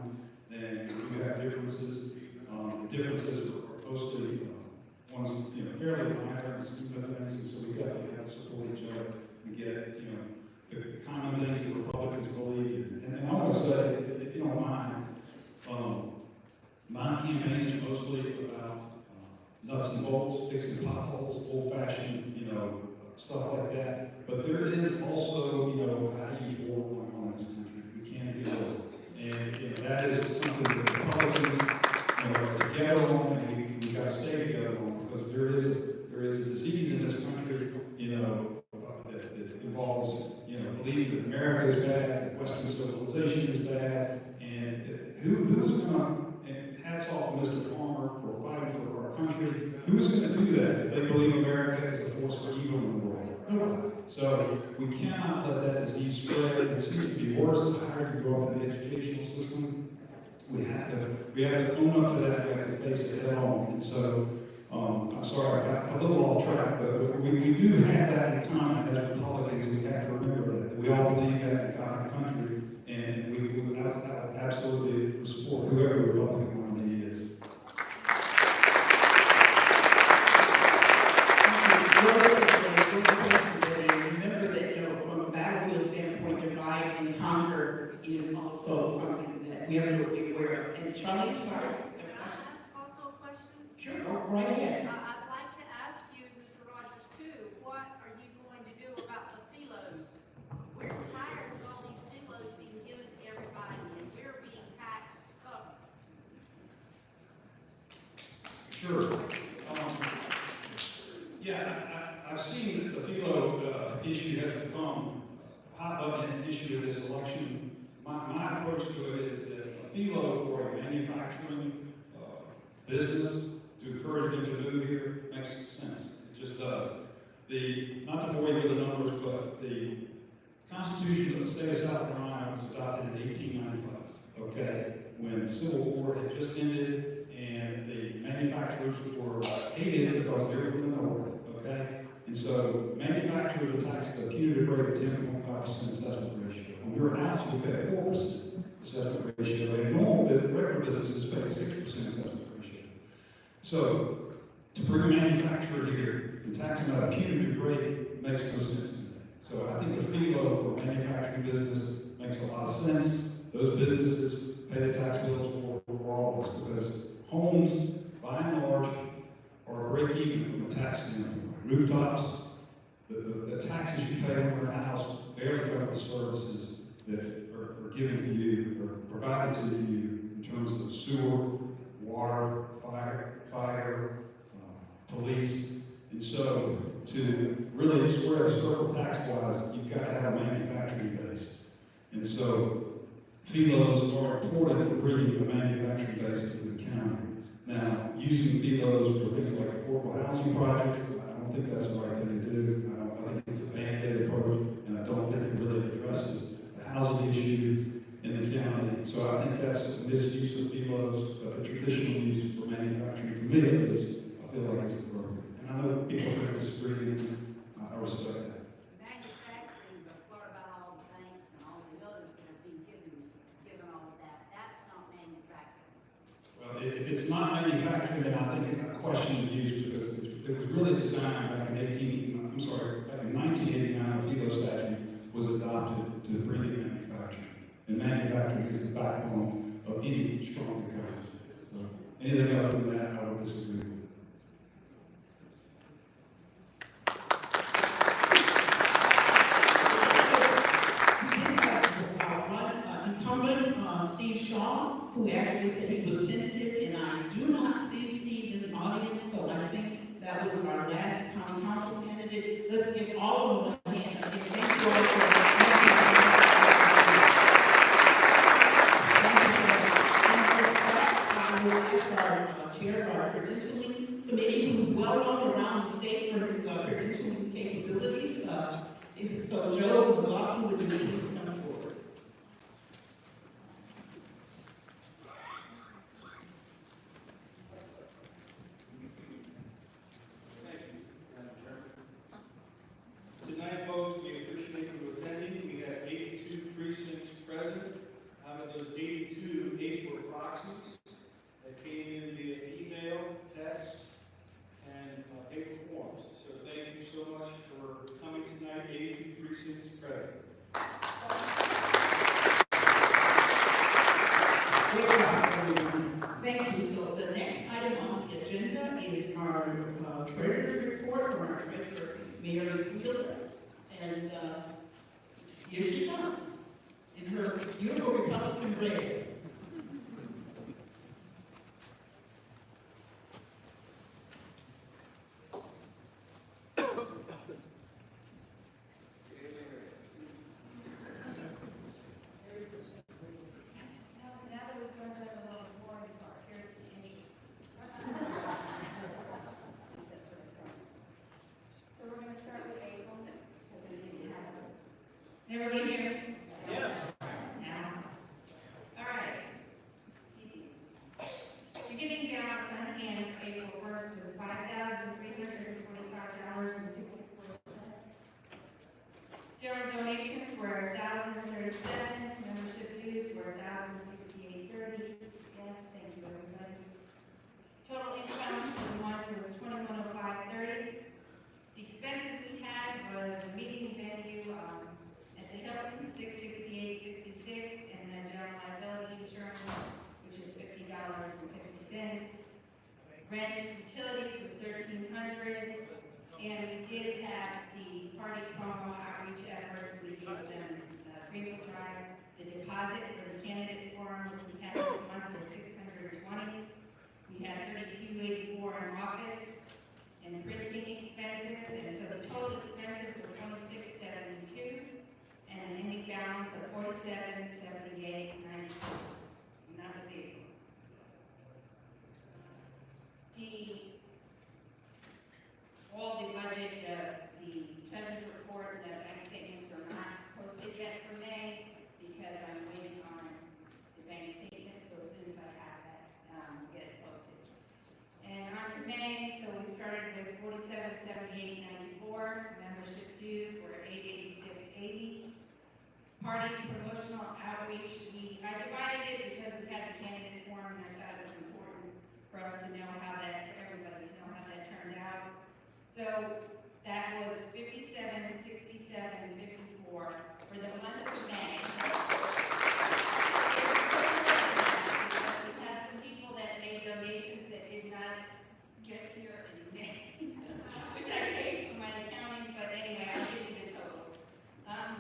than we have differences. The differences are mostly ones, you know, fairly minor and scheme of things, and so we definitely have to support each other and get, you know, the common things that Republicans believe in. And I want to say, if you don't mind, my campaign is mostly about nuts and bolts, fixing potholes, old-fashioned, you know, stuff like that. But there is also, you know, values war going on in this country. We can't ignore it. And you know, that is something that Republicans, you know, are together on, and we've got to stay together on, because there is a disease in this country, you know, that involves, you know, believing that America is bad, that Western civilization is bad, and who's going to, and hats off to Mr. Farmer, who's going to do that if they believe America is a force for evil in the world? Nobody. So we cannot let that disease spread. It seems to be worse the higher you go up in the educational system. We have to own up to that. We have to face it head on. And so, I'm sorry, I got a little off track, but we do have that in common as Republicans. We have to remember that. We all believe that in our country, and we absolutely support whoever the Republican nominee is. Remember that, from a battlefield standpoint, divide and conquer is also something that we have to be aware of. And Charlie, I'm sorry. Can I ask also a question? Sure, go right ahead. I'd like to ask you, Mr. Rogers, too, what are you going to do about the philos? We're tired of all these philos being given to everybody, and we're being taxed to cover. Sure. I've seen that the philo issue has become a hot button issue of this election. My approach to it is that a philo for a manufacturing business to encourage them to move here makes sense. It just does. Not to bore you with the numbers, but the Constitution of the state of South Carolina was adopted in 1895, okay, when the Civil War had just ended and the manufacturers were hated because they were in the North, okay? And so manufacturers were taxed at a punitive rate of 10.5% assessment ratio. On your house, you pay 4% assessment ratio, and normal regular businesses pay 6% assessment ratio. So to bring a manufacturer here and tax them at a punitive rate makes no sense to me. So I think a philo for a manufacturing business makes a lot of sense. Those businesses pay the tax bills for all of us because homes, by and large, are a break even from a tax standpoint. Rooftops, the taxes you pay on your house barely cover the services that are given to you or provided to you in terms of sewer, water, fire, police. And so to really square the circle tax-wise, you've got to have a manufacturing base. And so philos are important for bringing a manufacturing base into the county. Now, using philos for things like affordable housing projects, I don't think that's the right thing to do. I think it's a band-aid approach, and I don't think it really addresses the housing issue in the county. So I think that's a misuse of philos, but the traditional use for manufacturing, for me at least, I feel like is appropriate. And I know people are going to disagree, and I respect that. Manufacturing, but what about all the banks and all the others that have been given all of that? That's not manufacturing. Well, if it's not manufacturing, then I think a question of use because it was really designed back in 1989, the philo statute was adopted to bring in manufacturing. And manufacturing is the backbone of any strong economy. So anything other than that, I would disagree with. Steve Shaw, who actually said he was tentative, and I do not see Steve in the audience, so I think that was our last county council candidate. Let's give all of them a hand. Again, thank you all for I will ask our chair of our credentialing committee, who's well known around the state for his credentialing capabilities. So Joe McLaughlin, would you please come forward? Tonight, folks, we appreciate you attending. We have 82 precincts present. Out of those 82, 8 were proxies that came in via email, text, and paper forms. So thank you so much for coming tonight. 82 precincts present. Thank you. So the next item on the agenda is our treasurer's report from our treasurer, Mary Wheeler. And here she comes in her beautiful Republican red. Everybody hear me? Yes. Now? All right. Beginning balance on hand for April 1st was $5,345.64. General donations were $1,037. Membership dues were $1,068.30. Yes, thank you, everybody. Total income for the month was $2,105.30. The expenses we had was the meeting venue at the Hilton, $668.66, and then general liability insurance, which is $50.50. Rent, utilities was $1,300, and we did have the party promo outreach efforts. We gave them Greenville Drive. The deposit for the candidate forum, which we had this month, is $620. We had $32.84 in office and printing expenses, and so the total expenses were $26.72, and an ending balance of $47.78.92. Not a vehicle. All the budget, the treasurer's report, and the bank statements are not posted yet for May because I'm waiting on the bank statement. So as soon as I have that, we'll get it posted. And on to May. So we started with $47.78.94. Membership dues were $886.80. Party promotional outreach. I divided it because we had the candidate forum, and I thought it was important for us to know how that, for everybody to know how that turned out. So that was $57.67.54 for the month of May. We had some people that made donations that did not get here in May, which I paid for my accounting, but anyway, I'll give you the totals.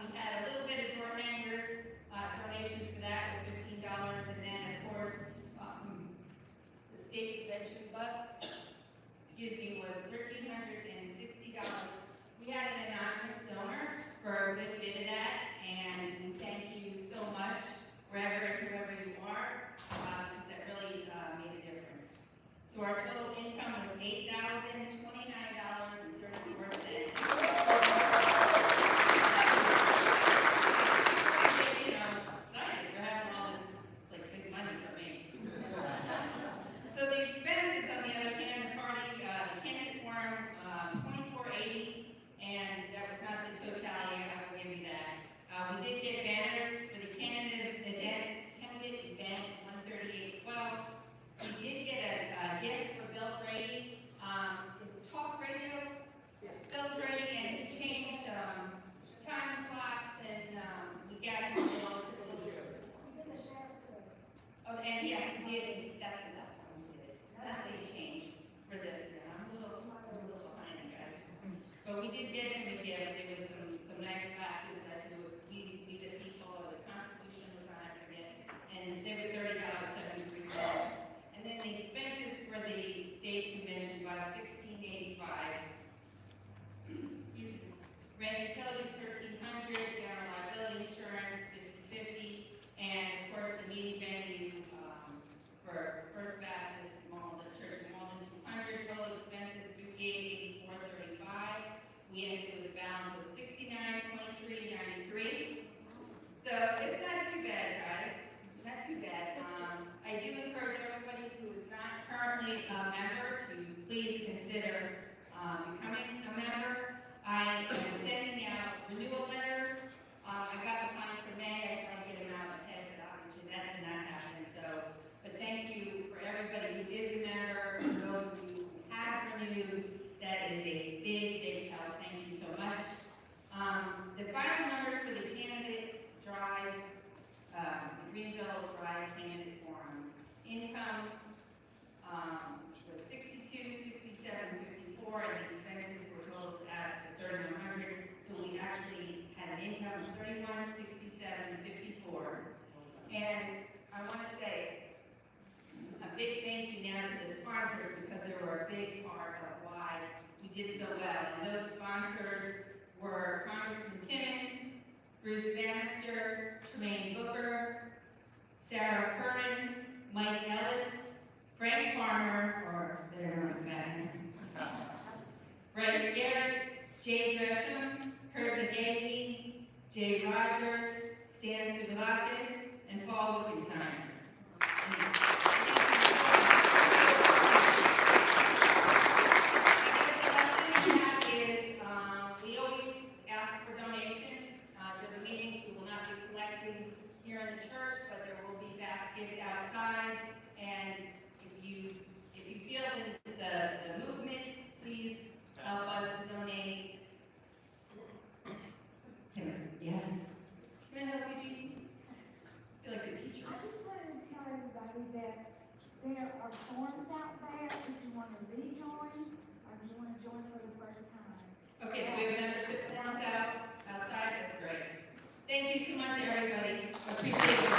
We had a little bit of door hangers, donations for that was $15, and then of course, the state convention bus, was $1,360. We had an anonymous donor for a good bit of that, and thank you so much, wherever and whoever you are, because that really made a difference. So our total income was $8,029.34. Excited, we're having all this like big money for me. So the expenses, on the other hand, the party, the candidate forum, $24.80, and that was not the totality. I will give you that. We did get banners for the candidate event, $138.12. We did get a gift for Bill Brady. It's Talk Radio. Bill Brady, and he changed time slots, and we got him as well as his little. Oh, and yeah, he did. That's one we did. Nothing changed for the. I'm a little behind, guys. But we did get him a gift. There was some nice glasses. I think it was We the People, or the Constitution was on, I forget. And they were $30.73. And then the expenses for the state convention was $16.85. Excuse me. Rent utilities $1,300. General liability insurance $50.50. And of course the meeting venue for First Baptist Church, Mauldin 200. Total expenses $58.84.35. We ended with a balance of $69.23.93. So it's not too bad, guys. Not too bad. I do encourage everybody who is not currently a member to please consider becoming a member. I am sending out renewal letters. I got the time for May. I tried to get them out ahead, but obviously that did not happen. So, but thank you for everybody who is a member, for those of you who have renewed. That is a big, big help. Thank you so much. The final numbers for the candidate drive, the Greenville Drive Candidate Forum. Income was $62.67.54, and the expenses were totaled at $3,100. So we actually had an income of $31.67.54. And I want to say a big thank you now to the sponsors, because they were a big part of why we did so well. And those sponsors were Congressman Timmons, Bruce Bannister, Tremaine Booker, Sarah Curran, Mike Ellis, Frank Farmer, or better known as Batman, Bryce Garrett, Jay Gresham, Kurt McGahey, J. Jay Rogers, Stan Subalakis, and Paul Wittgenstein. We always ask for donations during the meetings. We will not be collecting here in the church, but there will be baskets outside. And if you feel the movement, please help us donate. Yes. Can I help you, Gigi? I feel like a teacher. I just wanted to tell everybody that there are forms out there if you want to rejoin or if you want to join for the first time. Okay, so we have membership forms outside. That's great. Thank you so much, everybody. I appreciate it.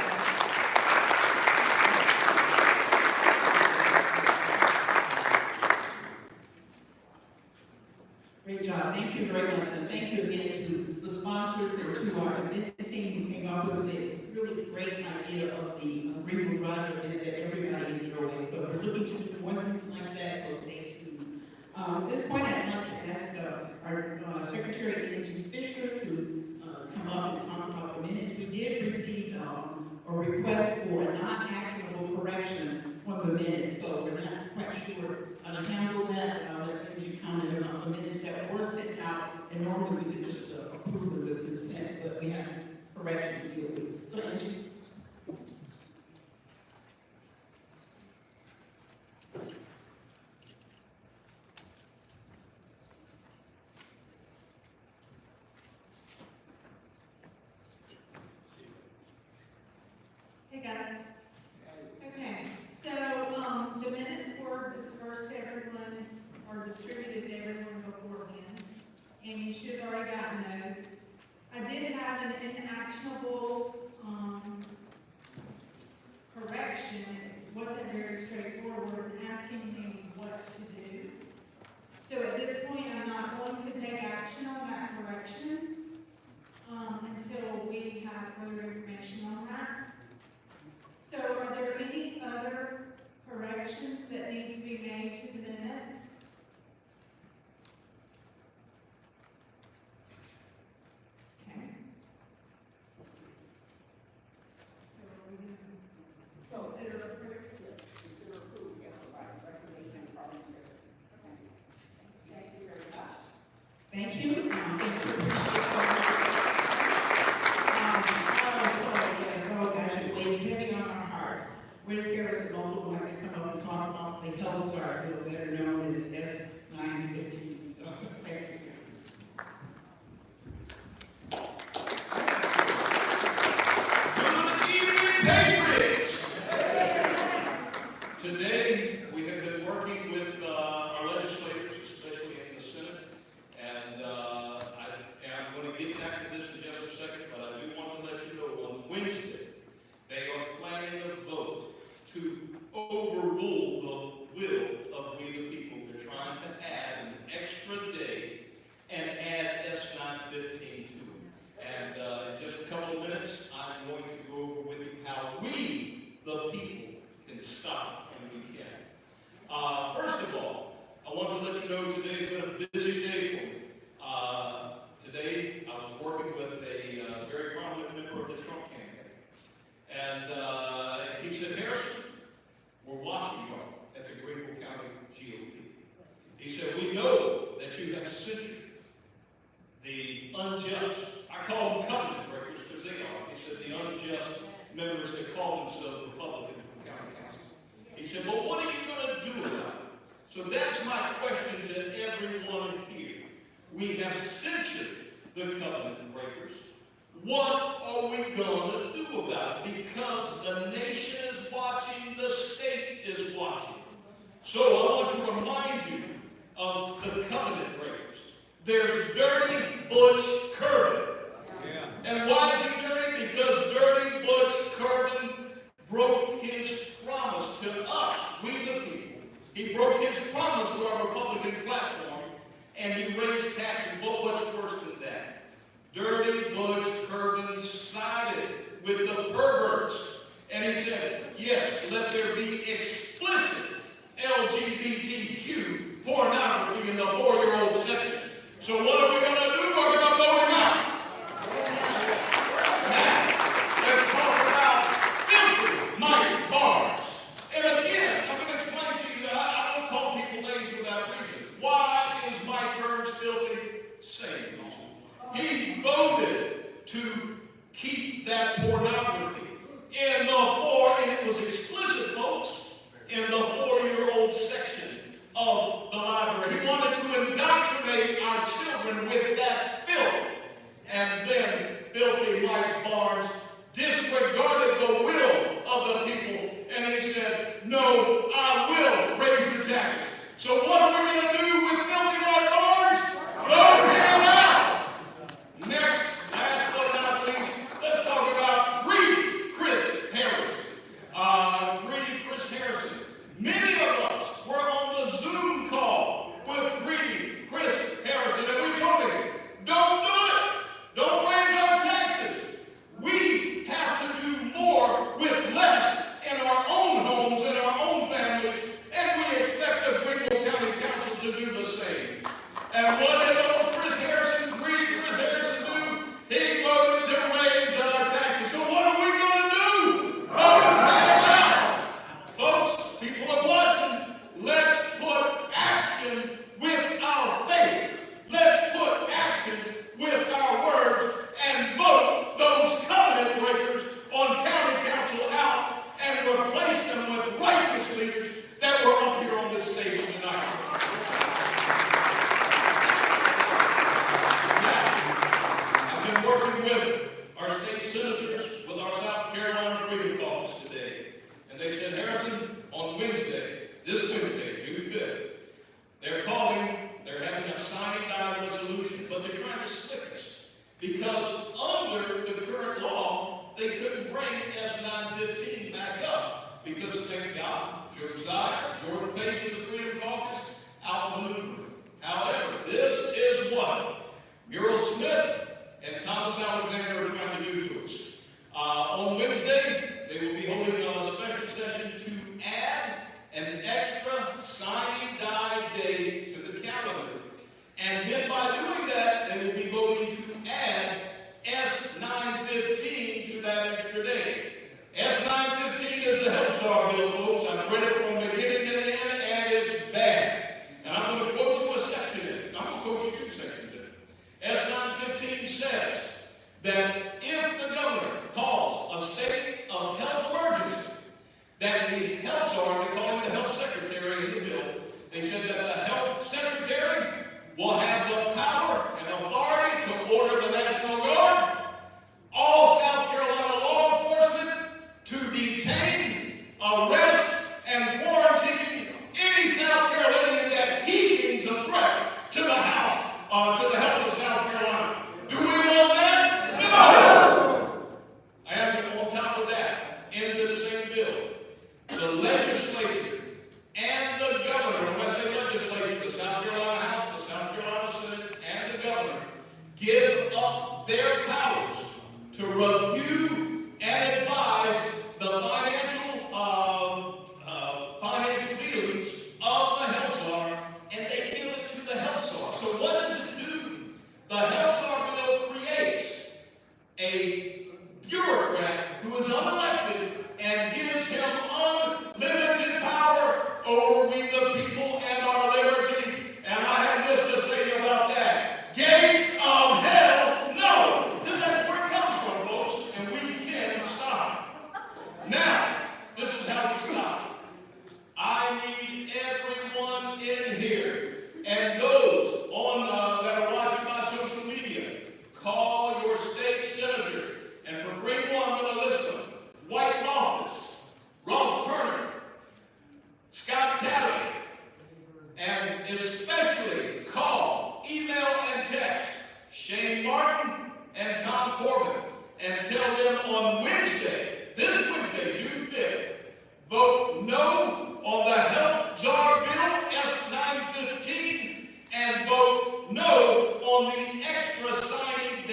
Great job. Thank you very much. And thank you again to the sponsors and to our events team who came up with a really great idea of the Greenville Drive event that everybody enjoyed. So we're looking to do more things like that, so stay tuned. At this point, I'd like to ask our Secretary Angie Fisher to come up and talk about the minutes. We did receive a request for a non-actionable correction on the minutes, so we're not quite sure how to handle that. I'll let Angie comment about the minutes that were sent out, and normally we could just approve them with consent, but we have this correction to deal with. So Angie. Hey guys. Okay, so the minutes were dispersed to everyone or distributed to everyone beforehand, and you should have already gotten those. I did have an inactionable correction. It wasn't very straightforward, asking me what to do. So at this point, I'm not going to take action on that correction until we have further information on that. So are there any other corrections that need to be made to the minutes? Okay. So consider approved? Yes, consider approved, yes, right, recommendation from the okay. Thank you very much. Thank you. Rich Harrison also would like to come up and talk about the Health Star bill, better known as S915. So, thank you. Good evening, Patriots! Today, we have been working with our legislators, especially in the Senate, and I'm going to get back to this in just a second, but I do want to let you know on Wednesday, they are planning a vote to overrule the will of we the people. They're trying to add an extra day and add S915 to it. And in just a couple of minutes, I'm going to go over with you how we, the people, can stop and we can. First of all, I want to let you know today has been a busy day for me. Today, I was working with a very prominent member of the Trump campaign. And he said, Harrison, we're watching you at the Greenville County GOP. He said, we know that you have censured the unjust, I call them covenant breakers because they are. He said, the unjust members that call themselves Republicans from county council. He said, well, what are you going to do about it? So that's my question to everyone here. We have censured the covenant breakers. What are we going to do about it? Because the nation is watching, the state is watching. So I want to remind you of the covenant breakers. There's Dirty Butch Kirby. Yeah. And why is he dirty? Because Dirty Butch Kirby broke his promise to us, we the people. He broke his promise to our Republican platform, and he raised taxes. Well, what's worse than that? Dirty Butch Kirby sided with the perverts. And he said, yes, let there be explicit LGBTQ pornography in the 4-year-old section. So what are we going to do? We're going to vote him out. filthy sayings. He voted to keep that pornography in the and it was explicit, folks, in the 4-year-old section of the library. He wanted to indoctrinate our children with that filth. And then filthy Mike Barnes disregarded the will of the people, and he said, no, I will raise your taxes. So what are we going to do with filthy Mike Barnes? Vote him out! Next, last but not least, let's talk about Greedy Chris Harrison. Greedy Chris Harrison. Many of us were on the Zoom call with Greedy Chris Harrison, and we told him, don't do it. Don't raise our taxes. We have to do more with less in our own homes and our own families, and we expect the Greenville County Council to do the same. And what did old Chris Harrison, Greedy Chris Harrison, do? He voted to raise our taxes. So what are we going to do? Vote him out. Folks, people are watching. Let's put action with our faith. Let's put action with our words and vote those covenant breakers on county council out and replace them with righteous leaders that were up here on this stage tonight. Now, I've been working with our state senators, with our South Carolina Freedom Caucus today, and they said, Harrison, on Wednesday, this Wednesday, June 5th, they're having a sign-and-die resolution, but they're trying to slick us. Because under the current law, they couldn't bring S-915 back up. Because, thank God, Josiah, Jordan Pace of the Freedom Caucus, outmaneuvered. However, this is what Muriel Smith and Thomas Alexander are trying to do to us. On Wednesday, they will be holding a special session to add an extra sign-and-die day to the calendar. And then by doing that, they will be voting to add S-915 to that extra day. S-915 is the Health Star bill, folks. I've read it from beginning to the end, and it's bad. And I'm going to quote you a section in it. I'm going to quote you 2 sections in it. S-915 says that if the governor calls a state of health emergency, that the Health Star, they call him the Health Secretary in the bill, they said that the Health Secretary will have the power and authority to order the National Guard, all South Carolina law enforcement to detain, arrest, and quarantine any South Carolinian that he deems a threat to the house, to the health of South Carolina. Do we want that? No! And on top of that, in this same bill, the legislature and the governor, when I say legislature, the South Carolina House, the South Carolina Senate, and the governor, give up their powers to review and advise the financial dealings of the Health Star, and they give it to the Health Star. So what does it do? The Health Star bill creates a bureaucrat who is unelected and gives him unlimited power over we the people and our liberty. And I have this to say about that. Gates of hell, no! Because that's where it comes from, folks, and we can stop it. Now, this is how we stop it. I need everyone in here and those on that are watching my social media. Call your state senator, and for Greenville, I'm going to list them. White Loftus, Ross Turner, Scott Talley, and especially call, email, and text Shane Martin and Tom Corbin and tell them on Wednesday, this Wednesday, June 5th, vote no on the Health Czar Bill S-915 and vote no on the extra signing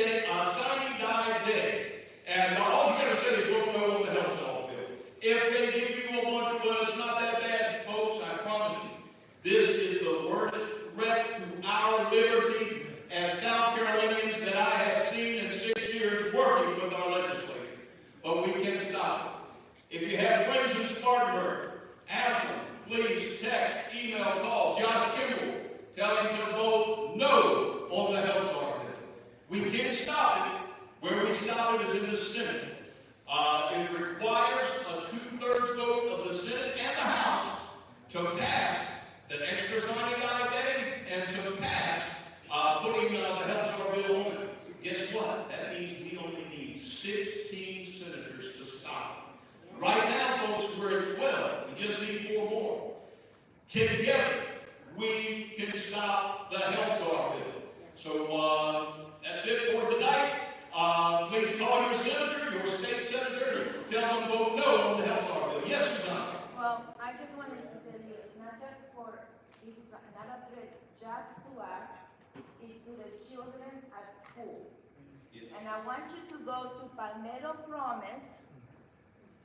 die day. And all you got to say is vote no on the Health Czar Bill. If they give you a bunch of, well, it's not that bad, folks, I promise you, this is the worst threat to our liberty as South Carolinians that I have seen in 6 years working with our legislature. But we can stop it. If you have friends in Spartanburg, ask them, please text, email, call Josh Kimball. Tell him to vote vote no on the health STAR bill. We can stop it. Where we stop it is in the Senate. It requires a 2/3 vote of the Senate and the House to pass the extra signing day and to pass putting the health STAR bill on it. Guess what? That means we only need 16 senators to stop it. Right now, folks, we're at 12. We just need 4 more. Together, we can stop the health STAR bill. So that's it for tonight. Please call your senator, your state senator, tell them vote no on the health STAR bill. Yes, Susanna? Well, I just wanted to tell you, it's not just for, this is not a threat just to us, it's to the children at school. And I want you to go to Palmetto Promise,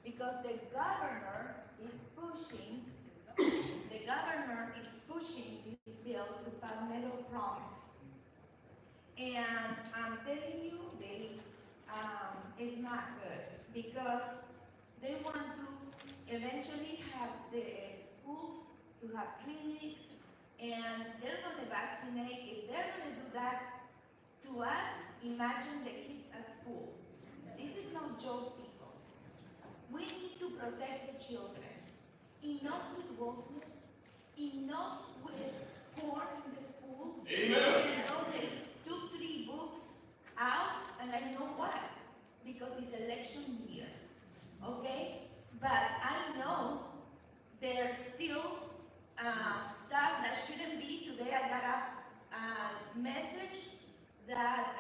because the governor is pushing this bill to Palmetto Promise. And I'm telling you, it's not good, because they want to eventually have the schools to have clinics, and they're going to vaccinate. If they're going to do that to us, imagine the kids at school. This is no joke, people. We need to protect the children. Enough with wokeness, enough with porn in the schools. Amen. You know, they took 3 books out, and I know why. Because it's election year, okay? But I know there's still stuff that shouldn't be. Today I got a message that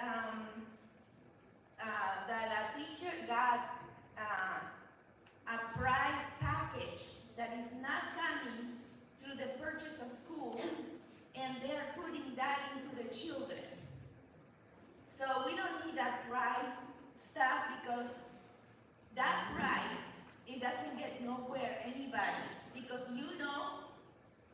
a teacher got a pride package that is not coming through the purchase of schools, and they're putting that into the children. So we don't need that pride stuff, because that pride, it doesn't get nowhere anybody, because you know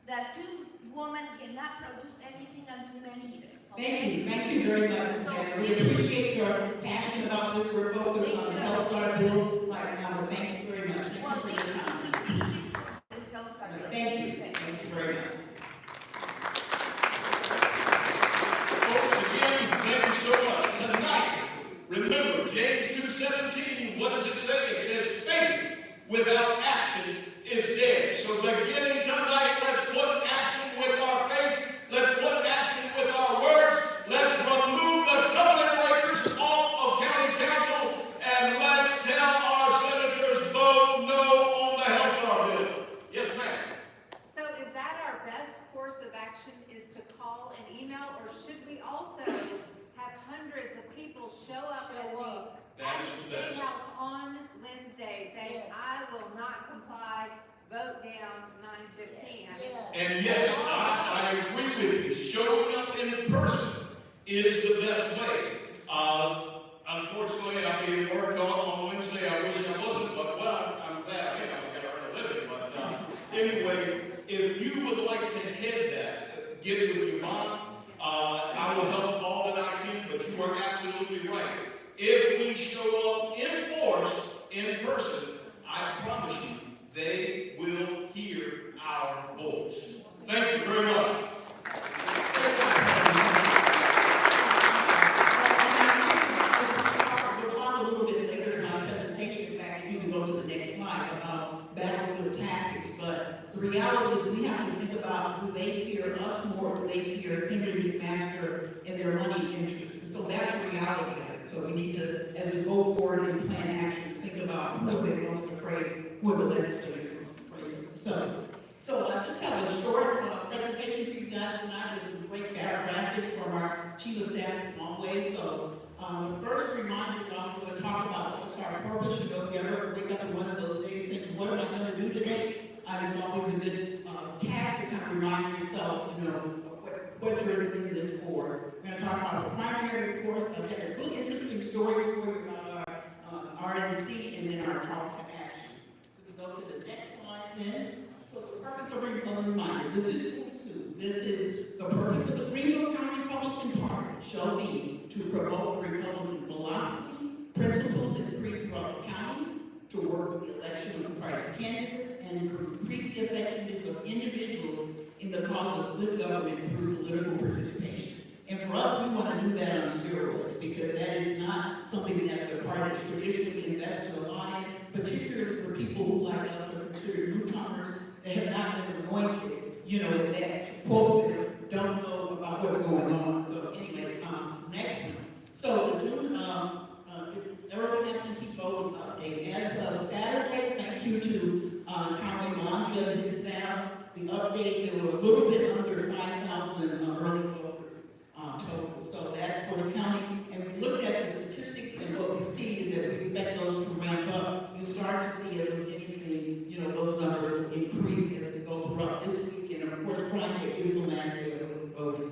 that 2 women cannot produce anything and 2 men either. Okay? Thank you very much, Susanna. We appreciate your passion about this. We're focused on the health STAR bill right now, but thank you very much. Thank you for your time. Thank you. Thank you very much. Folks, again, thank you so much. Tonight, remember, James 2:17, what does it say? It says, faith without action is dead. So beginning tonight, let's put action with our faith. Let's put action with our words. Let's remove the covenant breakers off of county council, and let's tell our senators, vote no on the health STAR bill. Yes, ma'am. So is that our best course of action, is to call and email, or should we also have hundreds of people show up at the State House on Wednesday saying, I will not comply, vote down 915? And yes, I agree with you. Showing up in person is the best way. Unfortunately, I'll be worked on Wednesday. I wish I wasn't, but well, I'm glad I am. I got to earn a living. But anyway, if you would like to head that, get it with your mom. I will help all that I can, but you are absolutely right. If we show up in force, in person, I promise you, they will hear our voice. Thank you very much. We'll talk a little bit later in our presentation. In fact, if you can go to the next slide about battlefield tactics. But the reality is we have to think about, do they fear us more, or do they fear Henry McMaster and their money interests? And so that's the reality of it. So we need to, as we go forward and plan actions, think about who they wants to pray, who the legislature wants to pray. So I just have a short presentation for you guys tonight with some great graphics from our chief of staff, Long Way. So the first reminder, I'm going to talk about what's our purpose. You know, if you ever wake up one of those days thinking, what am I going to do today? It's always a good task to kind of remind yourself, you know, what you're in this for. We're going to talk about the primary course. I've got a really interesting story for you about our RNC and then our calls to action. We can go to the next slide then. So the purpose of a reminder, this is point 2. This is the purpose of the Greenville County Republican Party shall be to promote the Republican philosophy, principles, and creed throughout the county, to work with the election of the party's candidates, and increase the effectiveness of individuals in the cause of good government through political participation. traditionally invested a lot in, particularly for people who, like us, are considered newcomers that have not been anointed, you know, in that quote, don't know about what's going on. So anyway, next one. So the June early absentee voting update. As of Saturday, thank you to County Laundry and his staff. The update, there were a little bit under 5,000 early voters total. So that's for the county. And we looked at the statistics, and what we see is that we expect those to ramp up. You start to see, as with anything, you know, those numbers will increase as we go throughout this week. And of course, Friday is the last day of early voting.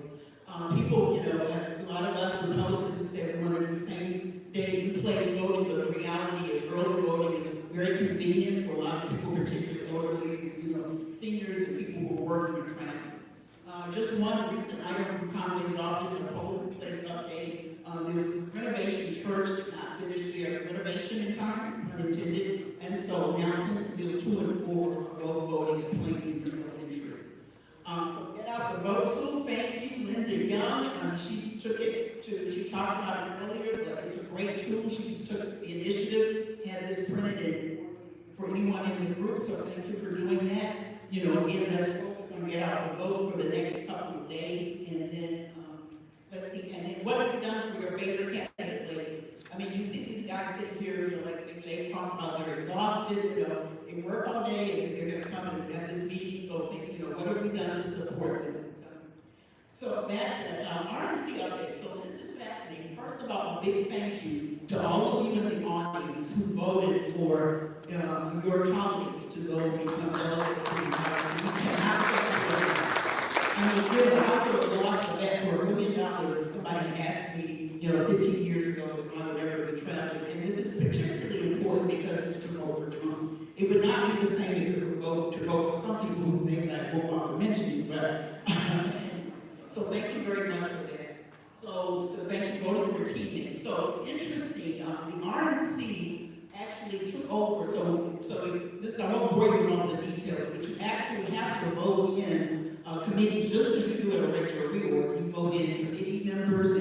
People, you know, a lot of us Republicans who said we wanted the same day in place voting, but the reality is early voting is very convenient for a lot of people, particularly elderly, you know, seniors and people who are working or traveling. Just one recent item from Conway's office, a polling place update. There was a renovation church not finished their renovation in time, unintended, and so now since Bill 2 and 4 are voting at Plainview Elementary. Get out the vote tool, thank you, Linda Young. She took it to, she talked about it earlier, but it's a great tool. She just took the initiative, had this printed in for anyone in the group, so thank you for doing that. You know, again, let's focus on get out the vote for the next couple of days, and then, let's see, and then what have you done for your favorite candidate lately? I mean, you see these guys sitting here, you know, like Jay talked about, they're exhausted, you know, they work all day, and they're gonna come at this meeting, so think, you know, what have we done to support them? So that's an RNC update. So this is fascinating. First of all, a big thank you to all of you in the audience who voted for your colleagues to go become delegates to the House. We cannot I mean, you know, I could have lost the bet for $1 million if somebody asked me, you know, 15 years ago if I would ever be traveling. And this is particularly important because it's to vote for Trump. It would not be the same if it would vote to vote for some people whose names I won't want to mention, but so thank you very much for that. So thank you for voting for your teammates. So it's interesting, the RNC actually took over, so this, I won't bore you with all the details, but you actually have to vote in committees, just as you do at a regular reorg. You vote in committee members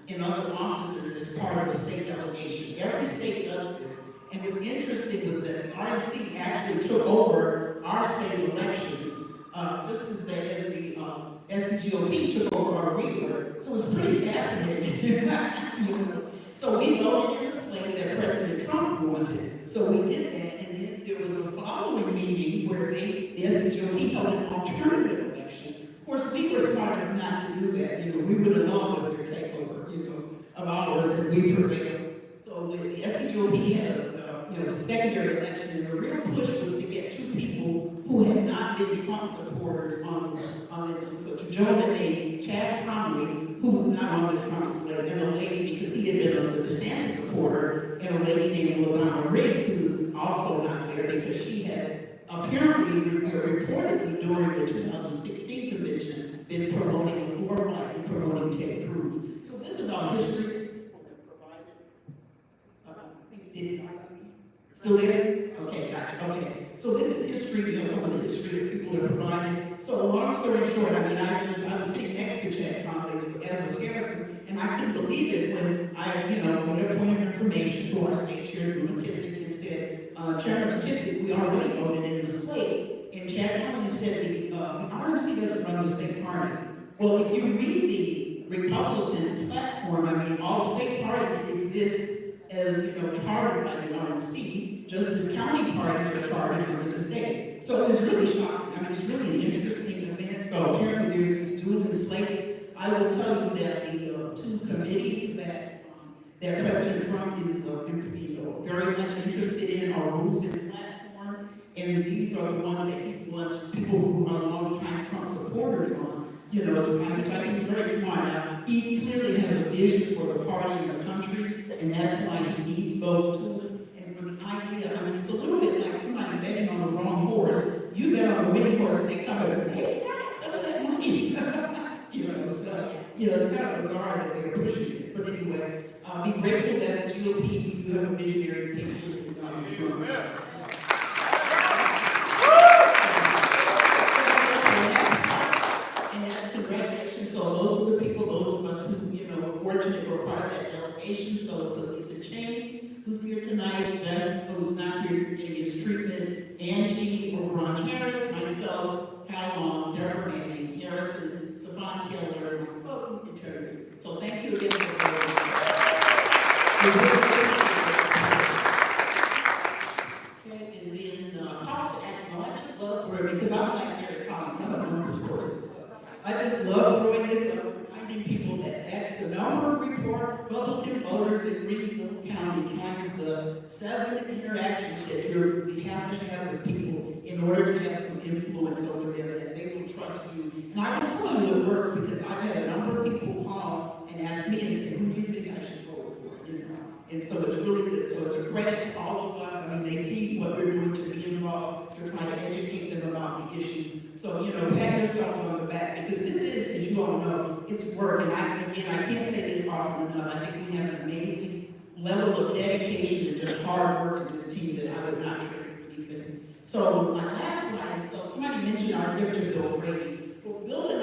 and other officers as part of the state delegation. Every state does this. And what's interesting was that the RNC actually took over our state elections, just as the SCGOP took over our reorg. So it's pretty fascinating. You know? So we voted in the slate that President Trump wanted. So we did that, and then there was a following meeting where the SCGOP held an alternative election. Of course, we were smart enough not to do that. You know, we went along with their takeover, you know, of ours, and we prevailed. So with the SCGOP had a secondary election, and the real push was to get two people who had not been Trump supporters on it. So to join the name Chad Conley, who was not on the Trump slate, and a lady, because he had been a DeSantis supporter, and a lady named LaDonna Riggs, who was also not there because she had apparently, reportedly during the 2016 convention, been promoting a war fight and promoting Ted Cruz. So this is our history. Still there? Okay, gotcha. Okay. So this is history, you know, some of the history that people are providing. So long story short, I mean, I was sitting next to Chad Conley, as was Harrison, and I couldn't believe it when I, you know, made a point of information to our state chair, Drew McKissick, and said, Chairman McKissick, we already voted in the slate. And Chad Conley said, the RNC doesn't run the state party. Well, if you read the Republican platform, I mean, all state parties exist as, you know, chartered by the RNC, just as county parties are chartered under the state. So it's really shocking. I mean, it's really an interesting event. So apparently there's this dueling slate. I will tell you that the two committees that President Trump is, you know, very much interested in are rules and platform, and these are the ones that he wants people who are longtime Trump supporters on. You know, which I think is very smart. Now, he clearly has a vision for the party and the country, and that's why he needs those tools. And for the idea, I mean, it's a little bit like somebody betting on the wrong horse. You bet on the winning horse, and they come up and say, hey, can I have some of that money? It's kind of bizarre that they're pushing this. But anyway, be grateful that the GOP, you have a visionary picture of Donald Trump. Congratulations. So those are the people, those of us who, you know, were fortunate were part of that delegation. So it's Lisa Chang, who's here tonight. military meeting. So thank you again for Okay, and then Pastor Admiral, I just love for it because I'm like Gary Collins, I'm a numbers person. I just love throwing this up, reminding people that that's the number of Republican voters in Greenville County times the 7 interactions that we have to have with people in order to have some influence over them, that they will trust you. And I will tell you it works because I've had a number of people call and ask me and say, who do you think I should vote for? You know? And so it's really good. So it's a credit to all of us. I mean, they see what we're doing to be involved, to try to educate them about the issues. So, you know, pat yourselves on the back because this is, as you all know, it's work. And I can't say this often enough. I think we have an amazing level of dedication and just hard work in this team that I would not trade for anything. So my last slide, so somebody mentioned our gift to Bill Brady. Well, Bill and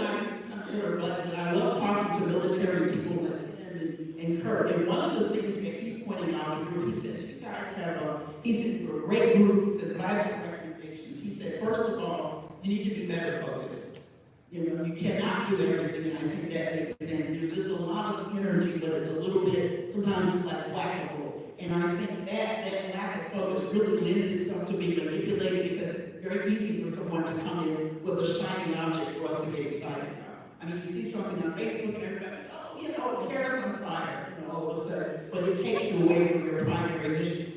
I'm sort of buds, and I love talking to military people like him and Kurt. And one of the things that he pointed out to the group, he says, you guys have he's in a great group. He says, but I have some recommendations. He said, first of all, you need to be better focused. You know, you cannot do everything, and I think that makes sense. There's just a lot of energy, but it's a little bit, sometimes it's like whack-a-mole. And I think that lack of focus really lends itself to being manipulated because it's very easy for someone to come in with a shiny object for us to get excited about. I mean, you see something on Facebook and everybody's, oh, you know, the hair is on fire, you know, all of a sudden. But it takes you away from your primary mission.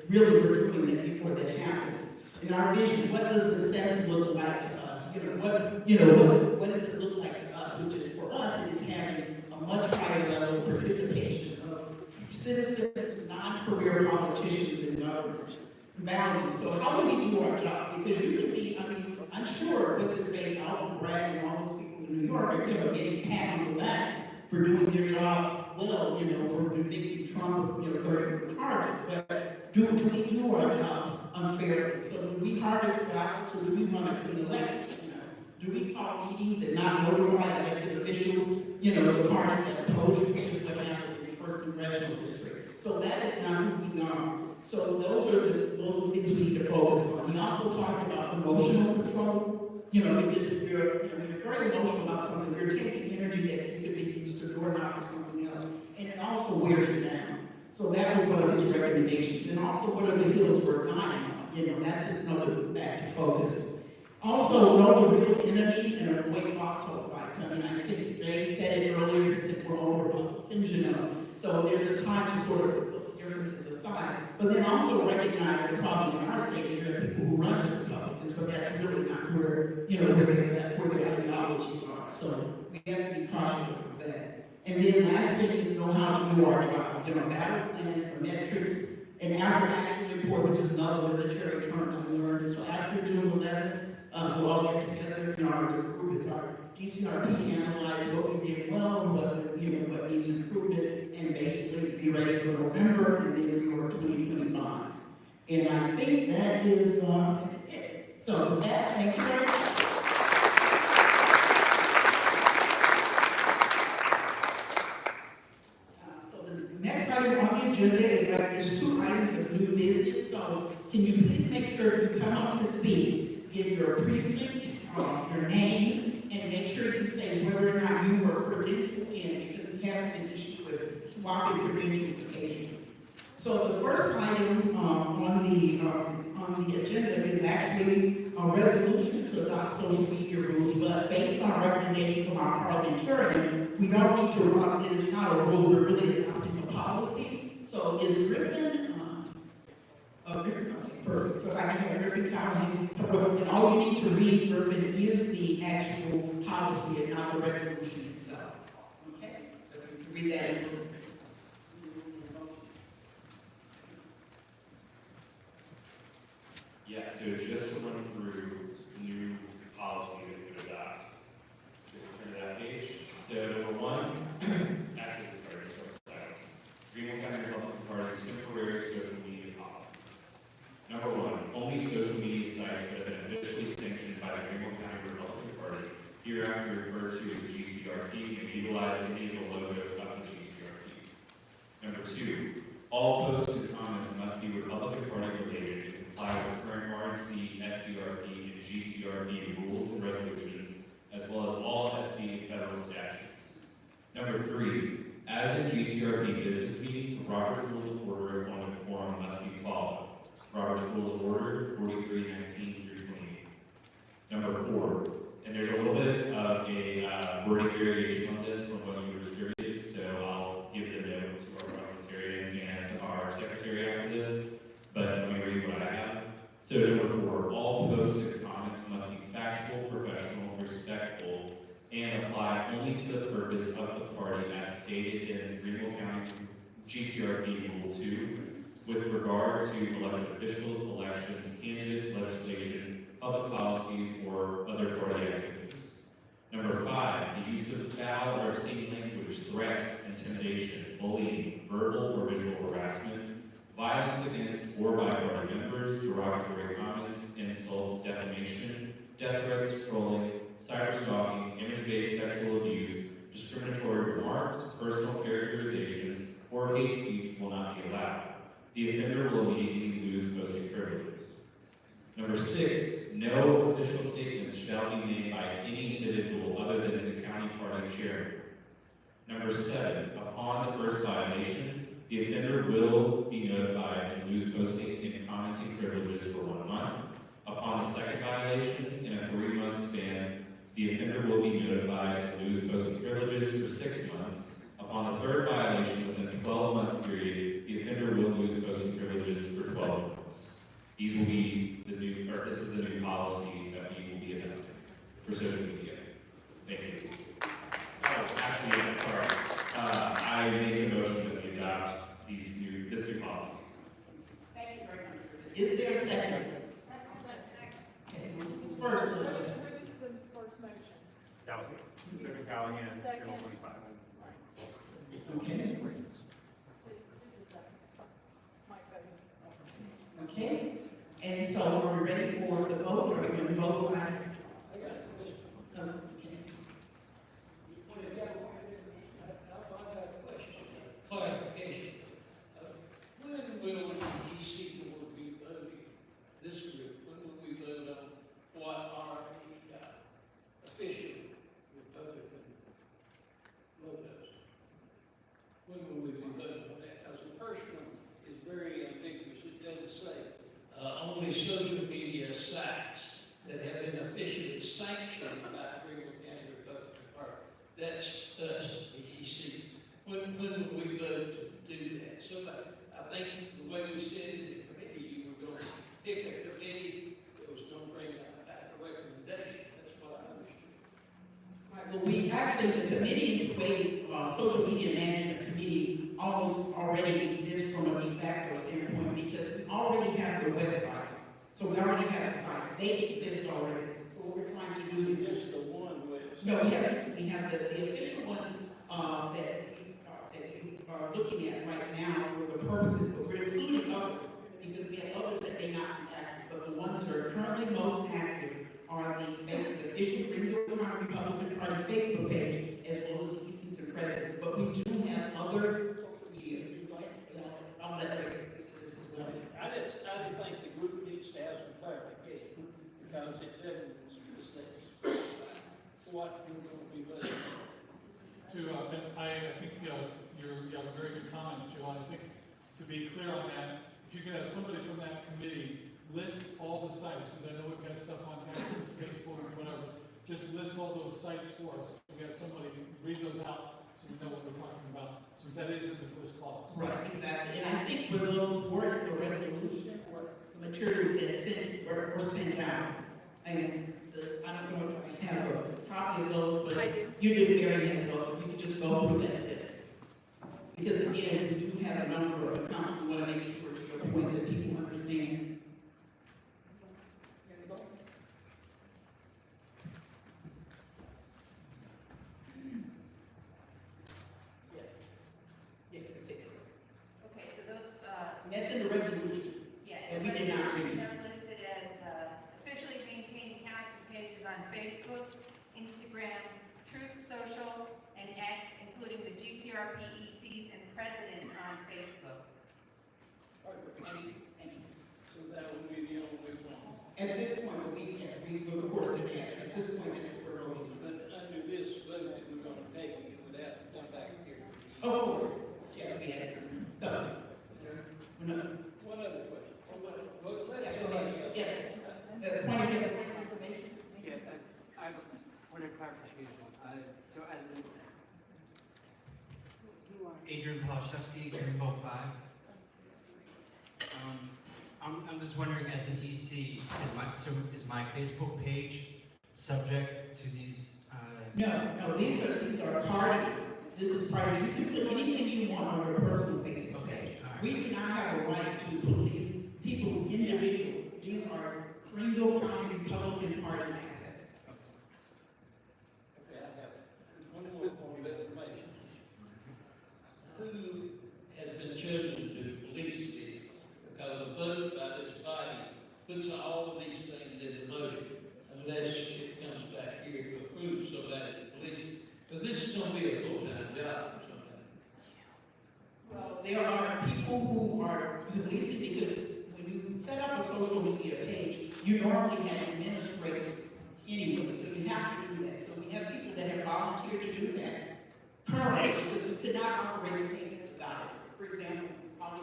Really, we're doing that before that happens. In our vision, what does success look like to us? What does it look like to us? Which is, for us, it is having a much higher level of participation of citizens, non-career politicians, and governors. Values. So how do we do our job? Because you can be, I mean, I'm sure what's his face, Alvin Bragg and all those people in New York are, getting pat on the back for doing their job well, for convicting Trump of, 30 charges. But do we do our jobs unfairly? So do we harvest ballots or do we run a clean election? Do we call meetings and not notify elected officials, the party that opposed you, which is what happened in the 1st Congressional District? So that is not who we are. So those are the things we need to focus on. We also talked about emotional control, because if you're very emotional about something, you're taking energy that you could be used to doorknob or something else, and it also wears you down. So that was one of his recommendations. And also, what are the hills we're dying on? That's another back to focus. Also, know the real enemy and avoid foxhole fights. I mean, I think Jay said it earlier, he said we're all Republicans, So there's a time to sort of put those differences aside, but then also recognize the problem in our state is you have people who run as Republicans, but that's really not where, where their ideologies are. So we have to be cautious of that. And then last thing is know how to do our jobs. Battle plans, the metrics, and after action report, which is another military term I learned. And so after June 11th, we'll all get together. Our group is our DCRP analyze what we did well, what needs improvement, and basically be ready for November, and then we were 2025. And I think that is it. So with that, thank you very much. So the next item on the agenda is 2 items of new business. So can you please make sure you come up to speed, give your precinct, your name, and make sure you say whether or not you were credentialed in, because we have an issue with swapping credentials occasionally. So the first item on the agenda is actually a resolution to adopt social media rules, but based on recommendation from our parliamentarian, we don't need to run it. It's not a rule, we're really adopting a policy. So is Griffin, Griffin, okay, perfect. So I can have Griffin Callahan, and all you need to read, Griffin, is the actual policy and not the resolution itself. Okay? So if you can read that in. Yeah, so just to run through the new policy that we would adopt. So we'll turn to that page. So number 1, actually this part is title. Greenville County Republican Party temporary social media policy. Number 1, only social media sites that have been officially sanctioned by the Greenville County Republican Party, hereafter referred to as GCRP, and utilize any of the logo of the GCRP. Number 2, all posts and comments must be Republican Party related and comply with current RNC, SCRP, and GCRP rules and resolutions, as well as all SC and federal statutes. Number 3, as in GCRP business meetings, Robert's Rules of Order on a quorum must be followed. Robert's Rules of Order 43:19 through 28. Number 4, and there's a little bit of a wording variation on this from what you were distributed, so I'll give the note to our parliamentarian and our secretary after this, but let me read what I have. So number 4, all posts and comments must be factual, professional, respectful, and apply only to the purpose of the party as stated in Greenville County GCRP Rule 2, with regard to elected officials, elections, candidates, legislation, public policies, or other party activities. Number 5, the use of foul or obscene language, threats, intimidation, bullying, verbal or visual harassment, violence against or by party members, derogatory comments, insults, defamation, death threats, trolling, cyberstalking, image-based sexual abuse, discriminatory remarks, personal characterizations, or hate speech will not be allowed. The offender will immediately lose posting privileges. Number 6, no official statements shall be made by any individual other than the county party chairman. Number 7, upon the first violation, the offender will be notified and lose posting and commenting privileges for 1 month. Upon the second violation, in a 3-month span, the offender will be notified and lose posting privileges for 6 months. Upon the third violation, within a 12-month period, the offender will lose posting privileges for 12 months. These will be the new, or this is the new policy that we will be adopting for social media. Thank you. Oh, actually, yes, sorry. I make a motion that we adopt this new policy. Thank you very much. Is there a second? Okay, first motion. That was Mr. Callahan, Second. 25. Okay. Okay, and so are we ready for the vote, or are we going to vote by? Clarification. When will the EC board be voting, this group, when will we vote on what are the official Republican logos? When will we be voting on that? Because the first one is very ambiguous. It doesn't say only social media sites that have been officially sanctioned by the Greenville County Republican Party. That's us, the EC. When will we vote to do that? So I think the way we said it in the committee, you were going to pick a committee that was going to bring back a recommendation. That's what I understood. Right, well, we actually, the committee's ways, social media management committee almost already exists from a de facto standpoint because we already have the websites. So we already have the sites. They exist already. So what we're trying to do is just the one website. No, we have the official ones that we are looking at right now for the purposes, but we're including others because we have others that may not be active. But the ones that are currently most active are the official Greenville County Republican Party Facebook page as well as ECs and presidents. But we do have other social media. I'll let Larry speak to this as well. I didn't think the group needs to have some clarification because it's evidence mistakes. What we're going to be voting I think you have a very good comment, Joe. I think to be clear on that, if you could have somebody from that committee list all the sites, because I know we've got stuff on Facebook or whatever, just list all those sites for us. We have somebody read those out so we know what we're talking about, since that is in the first clause. Right, exactly. And I think with those were the resolution or the materials that were sent out. And this, I don't know if I have a copy of those, but you did very nice those. If you could just go through that list. Because again, we do have a number of accounts. We want to make sure, to your point, that people understand. Okay, so those, That's in the resolution. yeah, And we did not read it. they're listed as officially maintaining accounts and pages on Facebook, Instagram, Truth Social, and X, including the GCRP ECs and presidents on Facebook. So that will be the only one. At this point, we will, of course, at this point, that's what we're voting on. But under this vote that we're going to take, it would have to come back Adrian Palashevsky, Greenville 5. I'm just wondering, as an EC, is my Facebook page subject to these? No, these are party. This is private. You can put anything you want on your personal Facebook page. We do not have a right to police people's individual. These are Greenville County Republican Party assets. Okay, I have one more point of information. Who has been chosen to police these? Because a vote by this body puts all of these things into motion unless it comes back here to approve somebody to police it. Because this is going to be a full-time job for somebody. Well, there are people who are policing because when you set up a social media page, you normally have administrators anyway, so you have to do that. So we have people that have volunteered to do that currently because we could not operate the page without it. For example,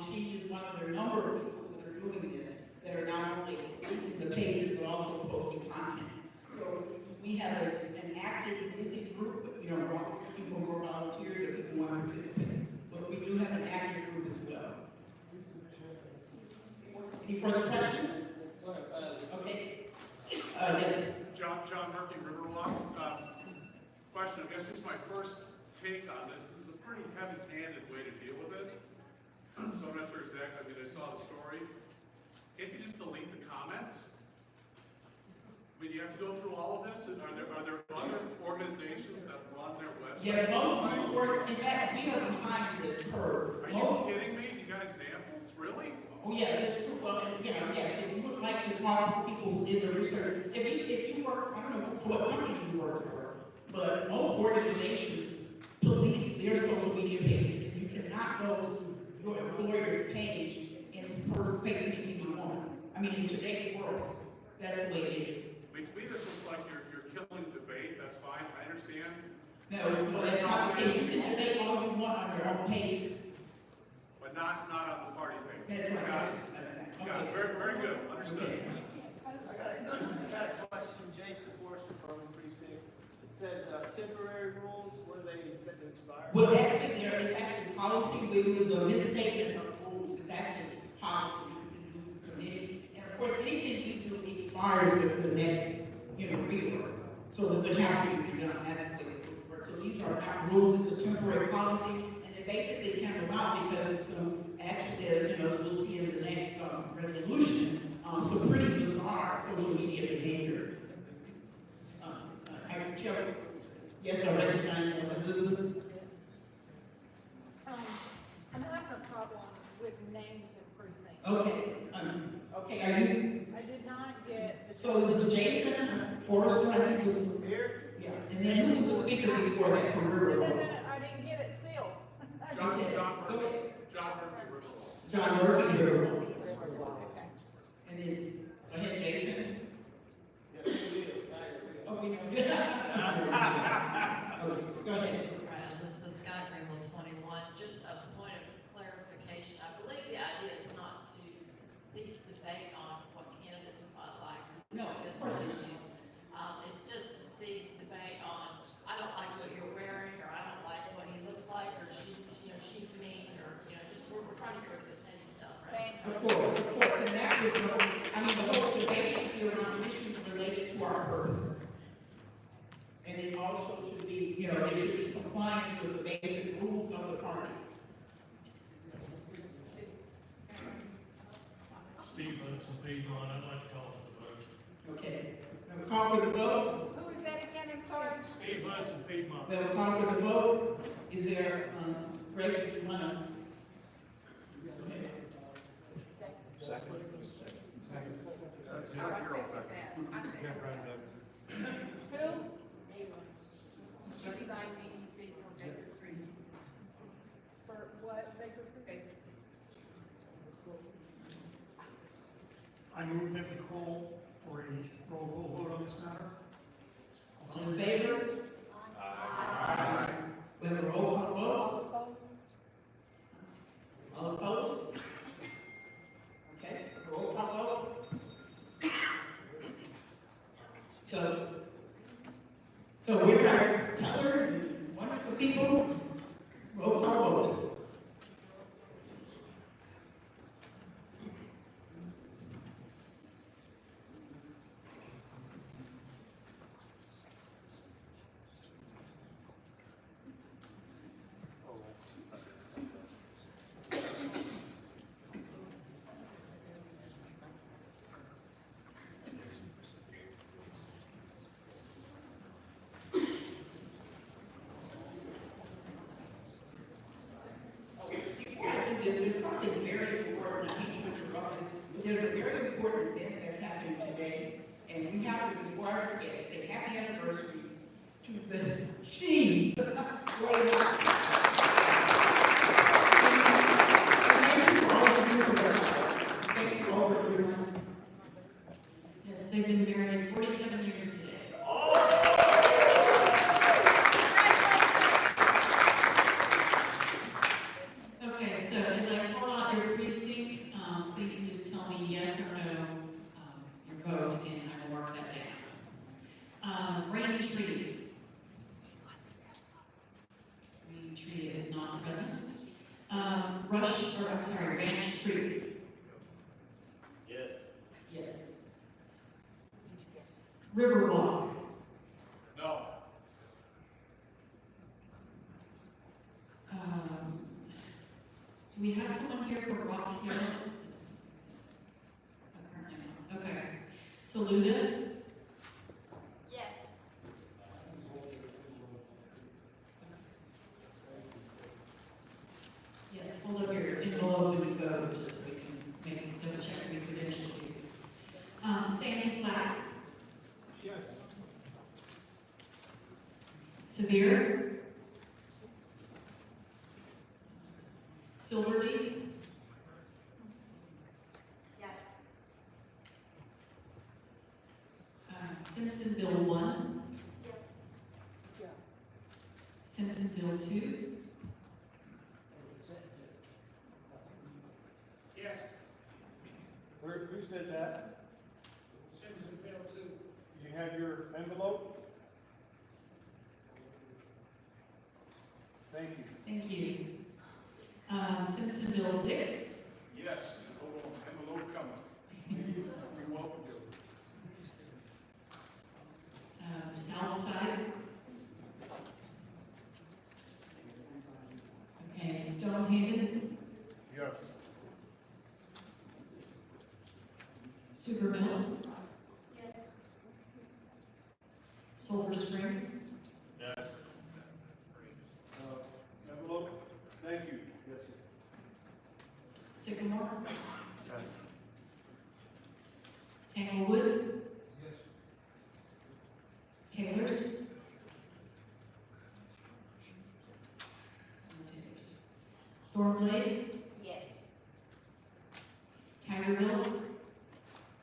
Sheen is one of their number of people that are doing this, that are not only using the pages but also posting content. So we have an active, busy group, you know, people who are volunteers or people who want to participate. But we do have an active group as well. Any further questions? Okay. Yes. John Murphy, Riverwalk. Question, I guess just my first take on this. This is a pretty heavy-handed way to deal with this. So I'm not sure exactly, I saw the story. If you just delete the comments, I mean, do you have to go through all of this? And are there other organizations that run their websites? Yes, most work, in fact, we are behind the curve. Are you kidding me? You got examples? Really? Oh, yeah, that's true. Well, you know, yes, if you would like to talk to people who did the research, if you work, I don't know what company you work for, but most organizations police their social media pages. You cannot go to your employer's page and face anything you want. I mean, in today's world, that's the way it is. I mean, to me, this looks like you're killing debate. That's fine. I understand. No, well, that's not the case. You can debate all you want on your own pages. But not on the party page. That's right. Got it. Got it. Very, very good. Understood. I got a question, Jason Forster from Precinct. It says temporary rules, when they set to expire? Well, actually, there is actually policy. It was a misstatement of rules. It's actually policy. It's a committee. And of course, anything you do expires with the next, rework. So it would have to be done. That's the way it works. So these are not rules. It's a temporary policy. And it basically came about because of some action that, we'll see in the next resolution. Some pretty bizarre social media behavior. I can tell. Yes, I recognize Elizabeth. I'm having a problem with names and precincts. Okay, okay, are you? I did not get. So it was Jason Forrester, I think was. Here? Yeah, and then who was the speaker before that from Riverwalk? I didn't get it sealed. John Murphy, Riverwalk. John Murphy, Riverwalk. And then, go ahead, Jason. Oh, we know. Okay, go ahead. Elizabeth Scott, Greenville 21. Just a point of clarification. I believe the idea is not to cease debate on what candidates might like. No, of course not. Issues. It's just to cease debate on, I don't like what you're wearing, or I don't like what he looks like, or she's mean, or, just, we're trying to get rid of the petty stuff, right? Of course, and that was, the whole debate should be around issues related to our purpose. And it also should be, there should be compliance with the basic rules of the party. Steve Hudson, Piedmont, I'd like to call for the vote. Okay, we'll call for the vote. Who is that again? I'm sorry. Steve Hudson, Piedmont. We'll call for the vote. Is there, Greg, do you want to? For what they could create. I move that we call for a roll call vote on this matter. All in favor? Aye. We have a roll call vote? All opposed? Okay, roll call vote. So we're our teller, wonderful people. Roll call vote. this, there's something very important, I hate to interrupt this, but there's a very important event that's happening today, and we have to, before I forget, say happy anniversary to the Sheens. Yes, they've been married 47 years today. Okay, so as I call out your precinct, please just tell me yes or no, your vote, and I will mark that down. Rain Tree. Rain Tree is not present. Ranch Creek. Yes. Riverwalk. No. Do we have someone here for Rock Hill? Apparently not. Okay. Saluda? Yes. Yes, hold up your envelope and go, just so we can maybe double check your credentials. Sandy Flat? Yes. Sevier? Silverleaf? Yes. Simpsonville 1? Yes. Simpsonville 2? Yes. Who said that? Simpsonville 2. You have your envelope? Thank you. Thank you. Simpsonville 6? Yes, envelope coming. We welcome you. South Side? Okay, Stonehaven? Yes. Supermill? Yes. Sulphur Springs? Yes. Envelope? Thank you. Yes, sir. Sycamore? Yes. Tanglewood? Yes. Taylors? No Taylors. Thornblade? Yes. Tigerville?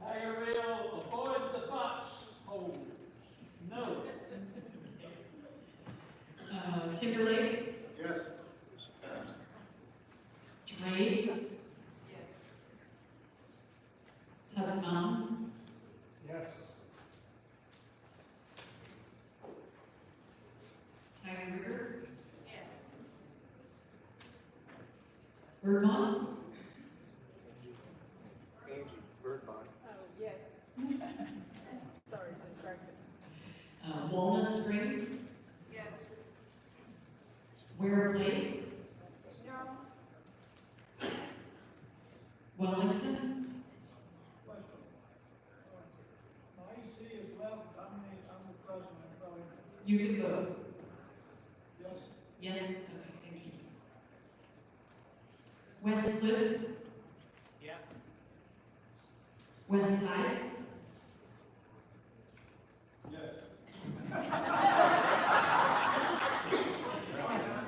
Tigerville, avoid the fox holes. No. Timberlake? Yes. Trade? Yes. Tubbs Mountain? Yes. Tiger River? Yes. Birdmont? Thank you. Birdmont. Oh, yes. Sorry, distracted. Walnut Springs? Yes. Ware Place? No. Wellington? My seat is left. I'm the president. You can vote. Yes. Yes? Okay, thank you. West Cliff? Yes. West Side? Yes.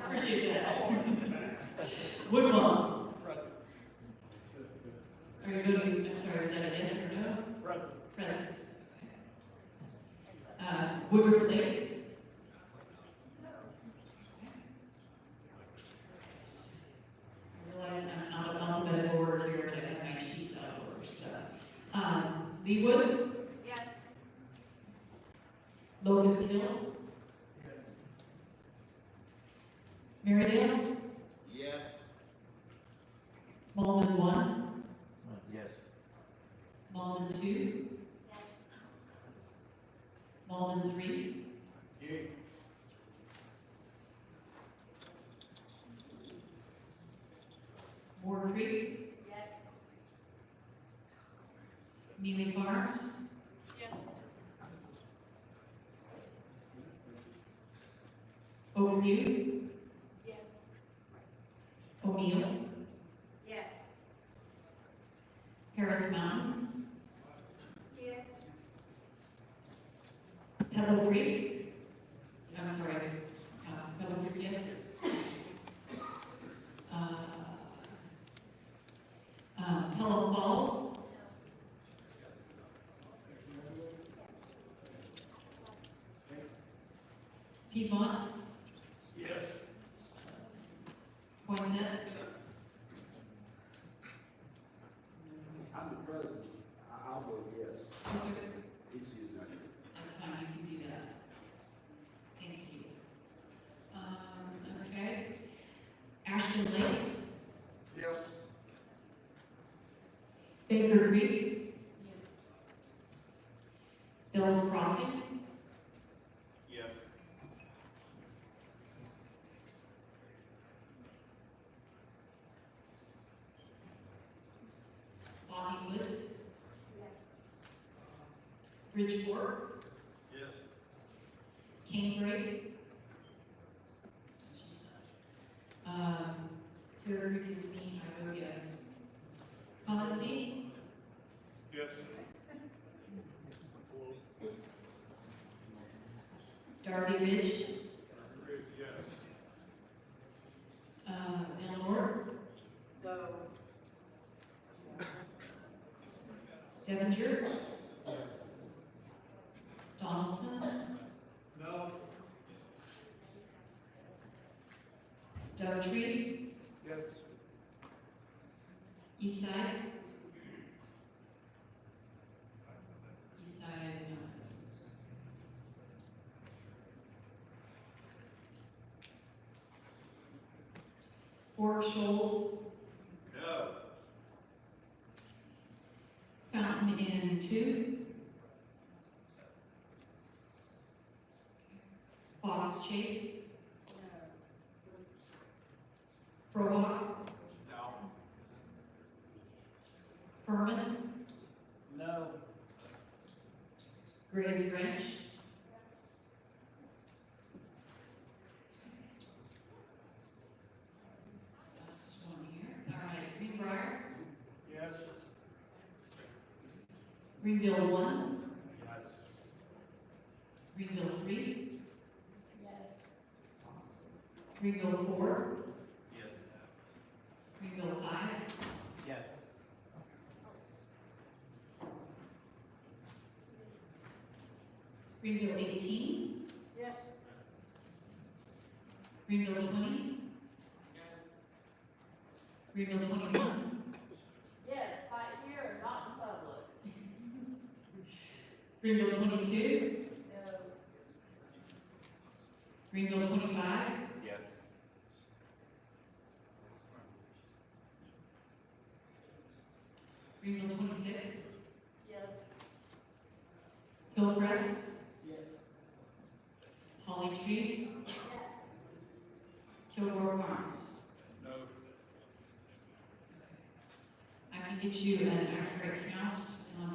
Appreciate that. Woodlawn? Are you voting, I'm sorry, is that a yes or no? Present. Present. Woodruff Lakes? I realize I'm out of alphabetical order here, but I have my sheets out of order, so. Leewood? Yes. Locust Hill? Marydale? Yes. Mauldin 1? Yes. Mauldin 2? Yes. Mauldin 3? Yay. Moore Creek? Yes. Neely Farms? Yes. Oakview? Yes. O'Neill? Forest Mountain, Yes. Pebble Creek, I'm sorry, Pebble Creek, yes. Pelham Falls, Piedmont, Yes. Poinsett, I'm the president. I'll vote yes. It's used not here. that's fine, you can do that. Thank you. Okay. Ashton Lakes, Yes. Baker Creek, Bill's Crossing, Yes. Bobby Woods, Bridgeport, Yes. Canebrake, Taylor Creek is me, I vote yes. Coniston, Yes. Darby Ridge, Yes. Del Norte, Go. Devonshire, Donaldson, No. Doughtry, Yes. Eastside, no. Fork Shoals, No. Fountain Inn 2, Fox Chase, Frowalk, No. Furman, No. Grays Branch, that's one here, all right, Greenbrier, Yes. Greenville 1, Yes. Greenville 3, Yes. Greenville 4, Yes. Greenville 5, Yes. Greenville 18, Yes. Greenville 20, Greenville 21, Yes, right here, not in public. Greenville 22, No. Greenville 25, Yes. Greenville 26, Yes. Hillcrest, Yes. Holly Tree, Kilgore Farms. No. I can get you an accurate count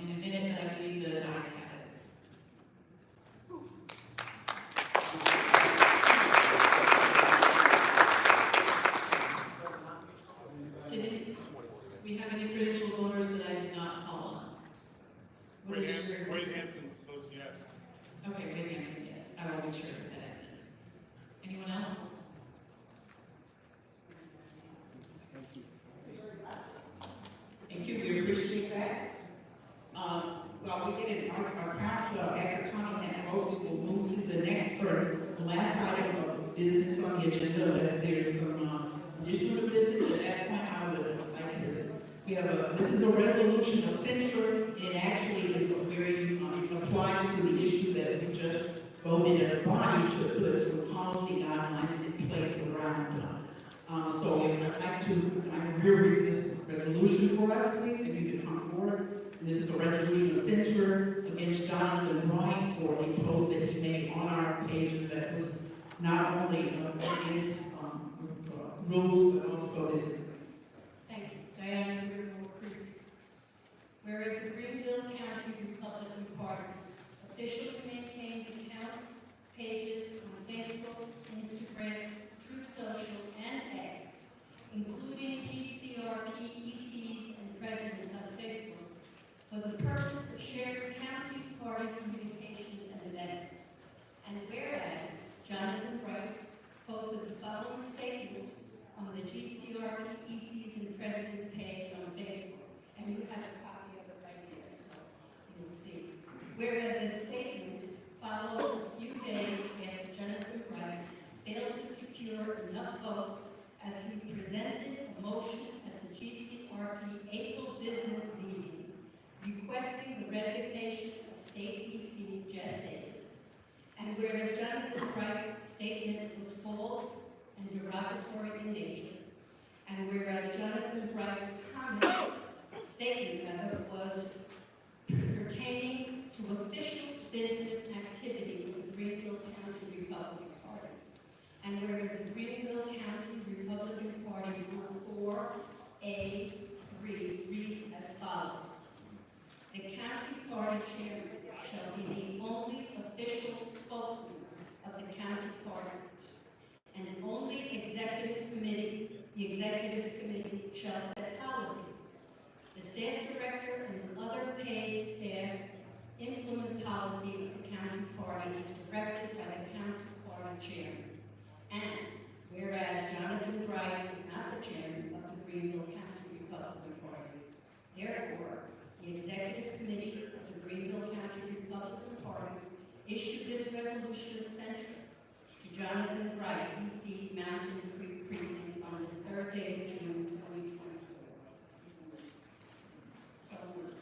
in a minute, but I believe the ayes have it. Did we have any credentialed voters that I did not call on? What is your Wade Hampton votes yes. Okay, Wade Hampton, yes, I will make sure of that. Anyone else? Thank you, we appreciate that. While we get in our count, after counting that vote, we will move to the next, or the last item of business on the agenda, unless there's some additional business. At that point, I would like to, this is a resolution of censure, and it actually is a very, it applies to the issue that we just voted as a body to put some policy guidelines in place around. So if I'd like to, I will read this resolution for us, please, if you can come forward. This is a resolution of censure against Jonathan Bryant for a post that he made on our pages that was not only against rules, but also this. Thank you. Diana Greenville Creek. Whereas the Greenville County Republican Party officially maintains accounts, pages on Facebook, Instagram, Truth Social, and X, including GCRP, ECs, and presidents of Facebook derogatory in nature. And whereas Jonathan Bright's comment, statement was pertaining to official business activity of the Greenville County Republican Party. And whereas the Greenville County Republican Party Rule 4A3 reads as follows. The county party chairman shall be the only official spokesman of the county party, and only the executive committee shall set policy. The staff director and other paid staff implement policy of the county party as directed by the county party chairman. And whereas Jonathan Bright is not the chairman of the Greenville County Republican Party, therefore, the executive committee of the Greenville County Republican Party issued this resolution of censure to Jonathan Bright, DC Mountain Creek Precinct, on this 3rd day of June 2024. So moved.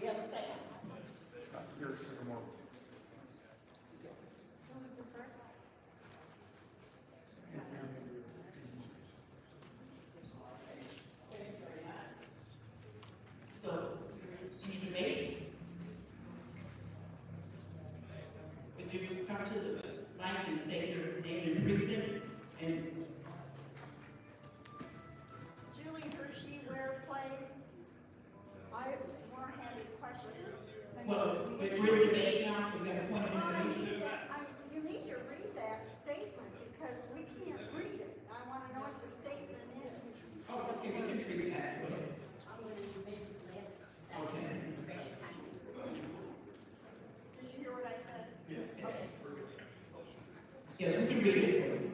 We have a second. Here's some more. Who was the first? So, any debate? Would you come to the mic and state your name and precinct? And Julie Hershey, Ware Place. I more had a question. well, we're debating now, so we have a point of Well, information. you need to read that statement because we can't read it. I want to know what the statement is. Oh, okay, we can treat that. Go ahead. Okay. Did you hear what I said? Yes. Okay. Yes, we can read it for you.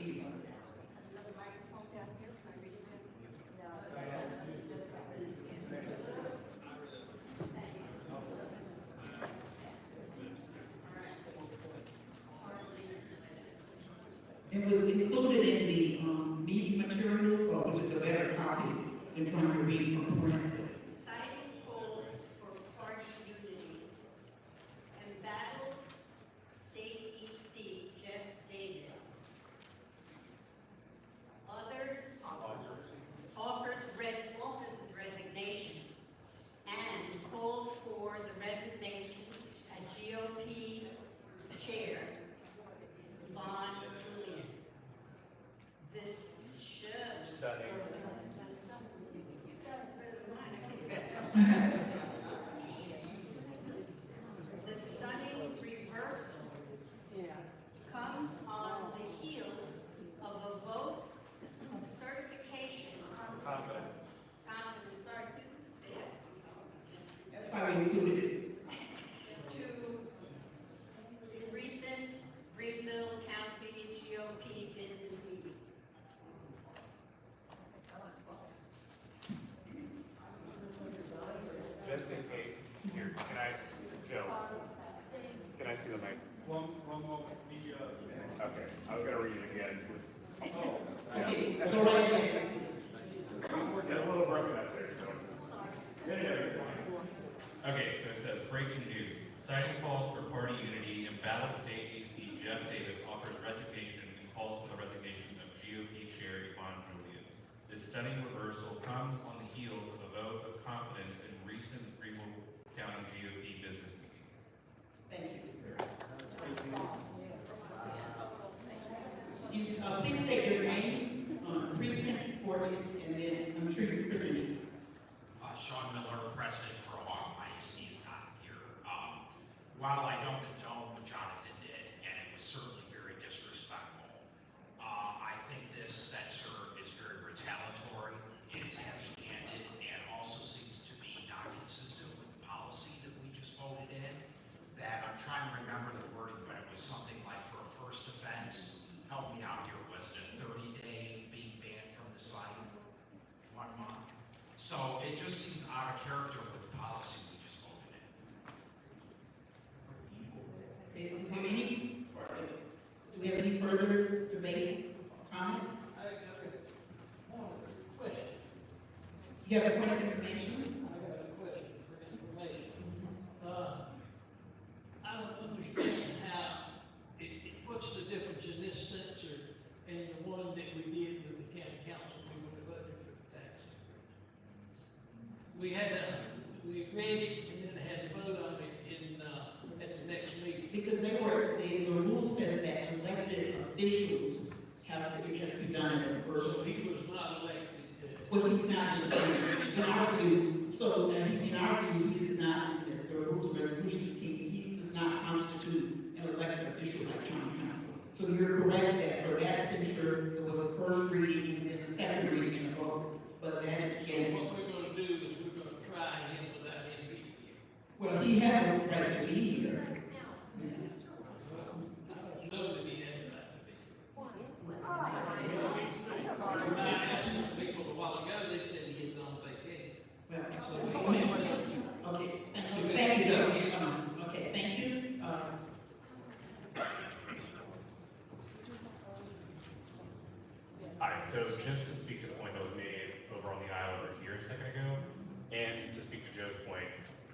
Another microphone down here. Can I read it? It was included in the meeting materials, so which is a better copy than trying to read from print. Citing calls for party unity, embattled State EC Jeff Davis. Offers resignation and calls for the resignation at GOP Chair Yvonne Julian. This shows. You guys better mind. The stunning reversal comes on the heels of a vote of certification. Confidence, sorry, Susan. That's why we included it. To the recent Greenville County GOP business meeting. Just in case, here, can I, Joe, can I see the mic? One moment, Okay, I was gonna read it again, because. Okay, go right ahead. It's a little broken up there, so. Okay, so it says, breaking news, citing calls for party unity, embattled State AC Jeff Davis offers resignation and calls for the resignation of GOP Chair Yvonne Julian. This stunning reversal comes on the heels of a vote of confidence in recent Greenville County GOP business meeting. Thank you. Please state your name, precinct, fortune, and then I'm sure you printed it. Sean Miller, president for Hawk IEC, is not here. While I don't condone what Jonathan did, and it was certainly very disrespectful, I think this censure is very retaliatory, it's heavy-handed, and also seems to be not consistent with the policy that we just voted in. That I'm trying to remember the wording, but it was something like for a first offense, help me out here, was it a 30-day being banned from the site? 1 month? So it just seems out of character with the policy we just voted in. Is there any, do we have any further debate, comments? You have a point of information? I got a question for information. read it and then had to vote on it at the next meeting. Because the rule says that elected officials it has to be done in a first. So he was not elected to. Well, he's not, in our view, in our view, he is not, the rules and resolutions team, he does not constitute an elected official like county council. So you're correct that for that censure, there was a first reading and then a second reading and a vote. But that is again. What we're gonna do is we're gonna try him without him being here. Well, he had no right to be here. I don't know that he had the right to be here. When I asked some people a while ago, they said he was on vacation. Okay, thank you. Thank you, Doug. Okay, thank you. Hi, so just to speak to the point that was made over on the aisle over here a second ago, and to speak to Joe's point,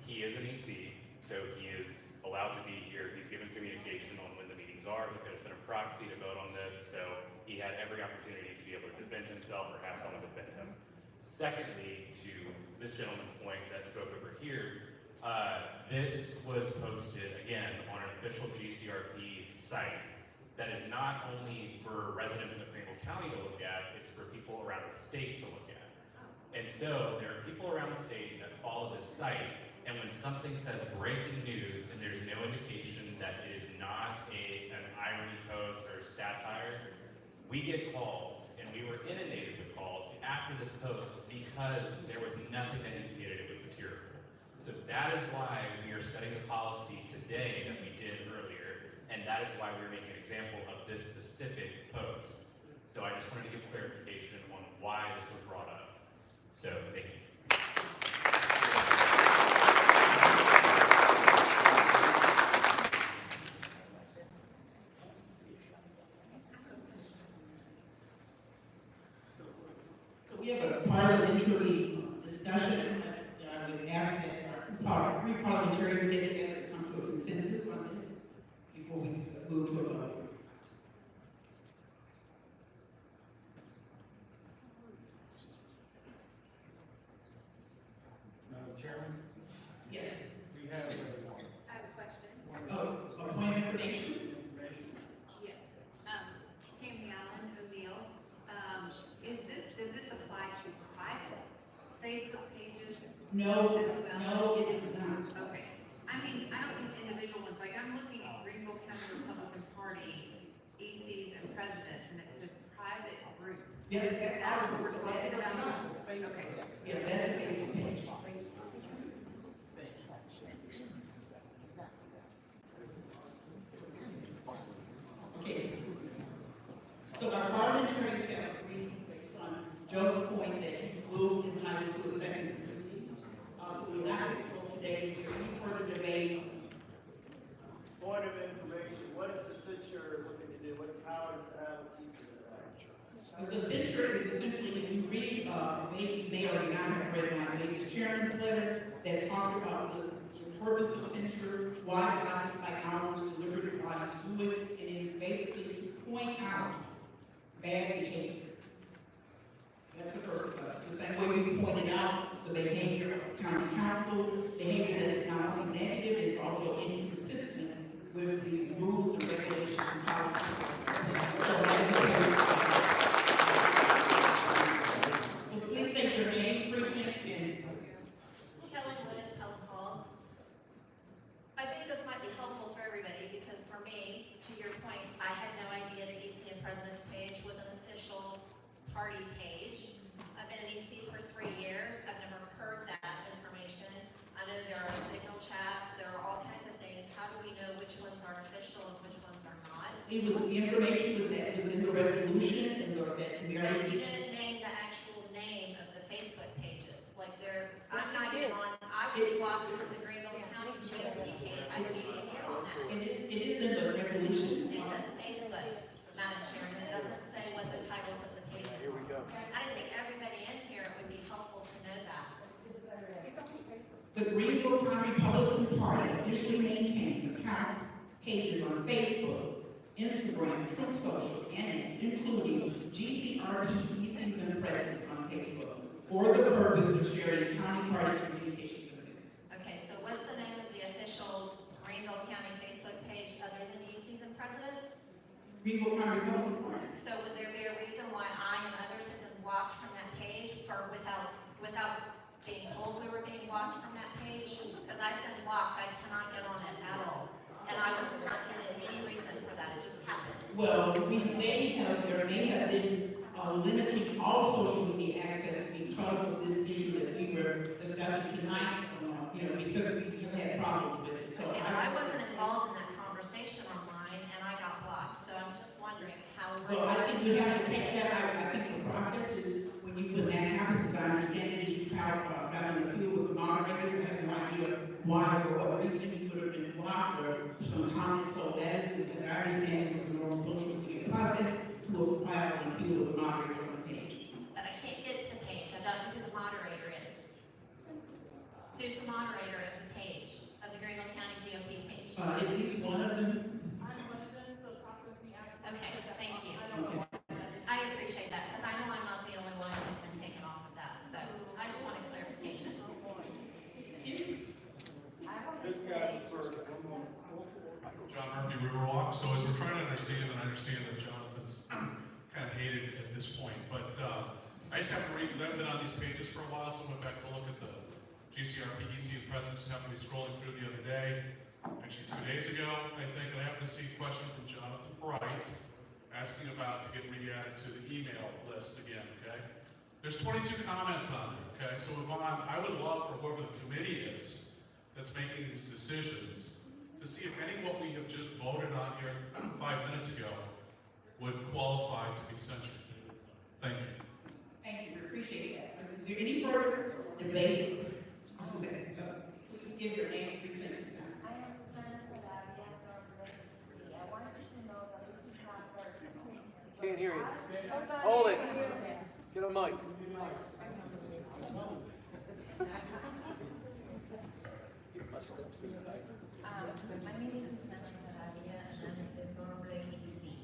he is an EC, so he is allowed to be here. He's given communication on when the meetings are. He could have sent a proxy to vote on this, so he had every opportunity to be able to defend himself or have someone defend him. Secondly, to this gentleman's point that spoke over here, this was posted, again, on an official GCRP site that is not only for residents of Greenville County to look at, it's for people around the state to look at. And so there are people around the state that follow this site, and when something says breaking news and there's no indication that it is not an irony post or satire, we get calls, and we were inundated with calls after this post because there was nothing that indicated it was satirical. So that is why we are setting a policy today that we did earlier, and that is why we're making an example of this specific post. So I just wanted to give clarification on why this was brought up. So, thank you. So we have a parliamentary discussion. I would ask that our three parliamentarians get together and come to a consensus on this before we move to a vote. Madam Chairman? Yes. We have I have a question. Oh, a point of information? Yes. Tammy Allen O'Neill, does this apply to private Facebook pages? No, as well? no, it does not. Okay. I mean, I don't need individual ones, like I'm looking at Greenville County Republican Party, ECs and presidents, and it says private group. Yes, Is that's that what our, we're talking about? Okay. yeah, that's a Facebook page. Okay. So our parliamentarians have agreed based on Joe's point that he will be entitled to a second reading. So we're not going to go today. Is there any further debate? Point of information, what is the censure looking to do? What power does it have to keep it? The censure is essentially, if you read, maybe you may or may not have read my latest chairman's letter that talked about the purpose of censure, why bodies like ours, deliberative bodies do it, and it is basically to point out bad behavior. That's the purpose of it. The same way we pointed out the behavior of the county council, behavior that is not only negative, it's also inconsistent with the rules and regulations and policies. Well, please state your name, precinct, and Kelly Wood, Public Calls. I think this might be helpful for everybody because for me, to your point, I had no idea the EC and President's page was an official party page. I've been an EC for 3 years. I've never heard that information. I know there are signal chats, there are all kinds of things. How do we know which ones are official and which ones are not? it was, the information was that it was in the resolution and that You Mary. didn't name the actual name of the Facebook pages. Like I'm not even on, I was blocked from the Greenville County GOP page. I can't even get on that. It is in the resolution. It says Facebook, Madam Chairman. It doesn't say what the titles of the pages are. Here we go. I think everybody in here, it would be helpful to know that. The Greenville County Republican Party officially maintains accounts, pages on Facebook, Instagram, Truth Social, and X, including GCRP, ECs, and presidents on Facebook, for the purpose of sharing county party communications events. Greenville County Council. So would there be a reason why I and others have been blocked from that page without being told we were being blocked from that page? Because I've been blocked, I cannot get on it at all. And I was not given any reason for that, it just happened. Well, there may have been limiting all social media access because of this issue that we were discussing tonight, because we have had problems with it. So Okay, I wasn't involved in that conversation online, and I got blocked, so I'm just wondering how. Well, I think we have to take that out. I think the process is, when that happens, as I understand it, is you have an appeal with the moderators. I have no idea why or what reason you could have been blocked or some comments. So that is, as I understand it, is a normal social media process to file an appeal with the moderators on the page. But I can't get to the page, I don't know who the moderator is. Who's the moderator of the page, of the Greenville County GOP page? At least one of them. I'm one of them, so talk with me after. Okay, thank you. Okay. I appreciate that, because I know I'm not the only one who's been taken off of that, so I just wanted clarification. This guy's first. John Murphy, Riverwalk. So as we're trying to understand, and I understand that Jonathan's kind of hated at this point, but I just have to read, because I've been on these pages for a while, so I went back to look at the GCRP, EC, and President just happened to be scrolling through the other day, actually 2 days ago, I think, and I happened to see a question from Jonathan Bright asking about to get re-added to the email list again, okay? There's 22 comments on there, okay? So Yvonne, I would love for whoever the committee is that's making these decisions to see if any of what we have just voted on here 5 minutes ago would qualify to be censured. Thank you. Thank you, we appreciate that. Is there any further debate? Please give your name, 3 sentences. I am Susana Sarabia from Greenville. I want you to know that this is not personal. Can't hear you. Hold it. Get a mic. My name is Susana Sarabia, and I'm in the Greenville EC.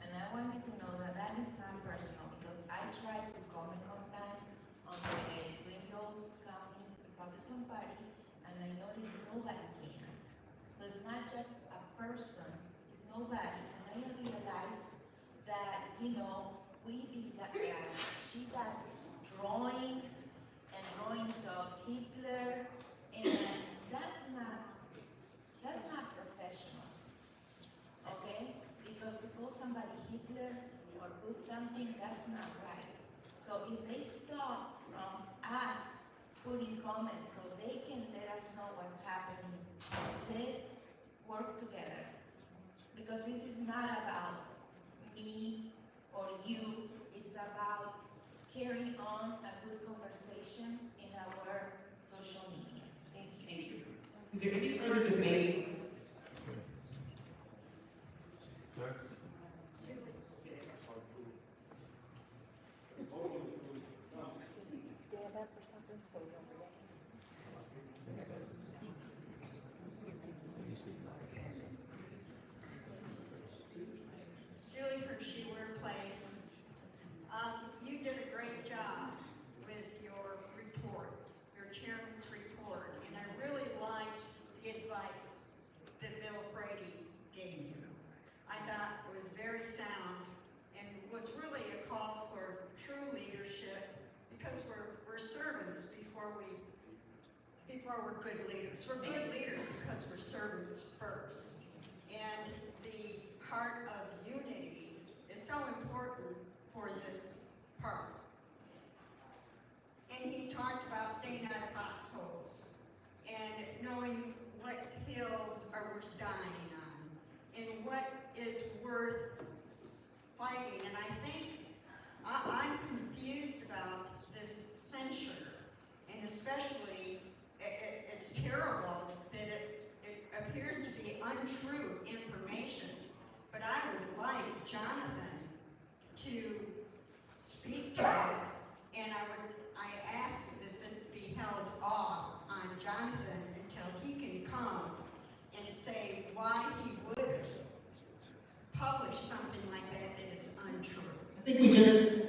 And I want you to know that that is not personal, because I tried to comment on that on the Greenville County Republican Party, and I noticed nobody can. So it's not just a person, it's nobody. And I realized that, she got drawings and drawings of Hitler, and that's not professional, okay? Because to call somebody Hitler or put something, that's not right. So if they stop from us putting comments so they can let us know what's happening, let's work together. Because this is not about me or you, it's about carrying on a good conversation in our social media. Thank you. Thank you. Is there any further debate? Just stand up or something so we don't forget. Julie from Shewer Place. You did a great job with your report, your chairman's report, and I really liked the advice that Bill Brady gave you. I thought it was very sound and was really a call for true leadership, because we're servants before we're good leaders. We're good leaders because we're servants first. And the heart of unity is so important for this park. And he talked about staying out of foxholes and knowing what hills are worth dying on and what is worth fighting. And I think I'm confused about this censure, and especially it's terrible that it appears to be untrue information. But I would like Jonathan to speak to it, and I ask that this be held off on Jonathan until he can come and say why he would publish something like that is untrue. I think we just.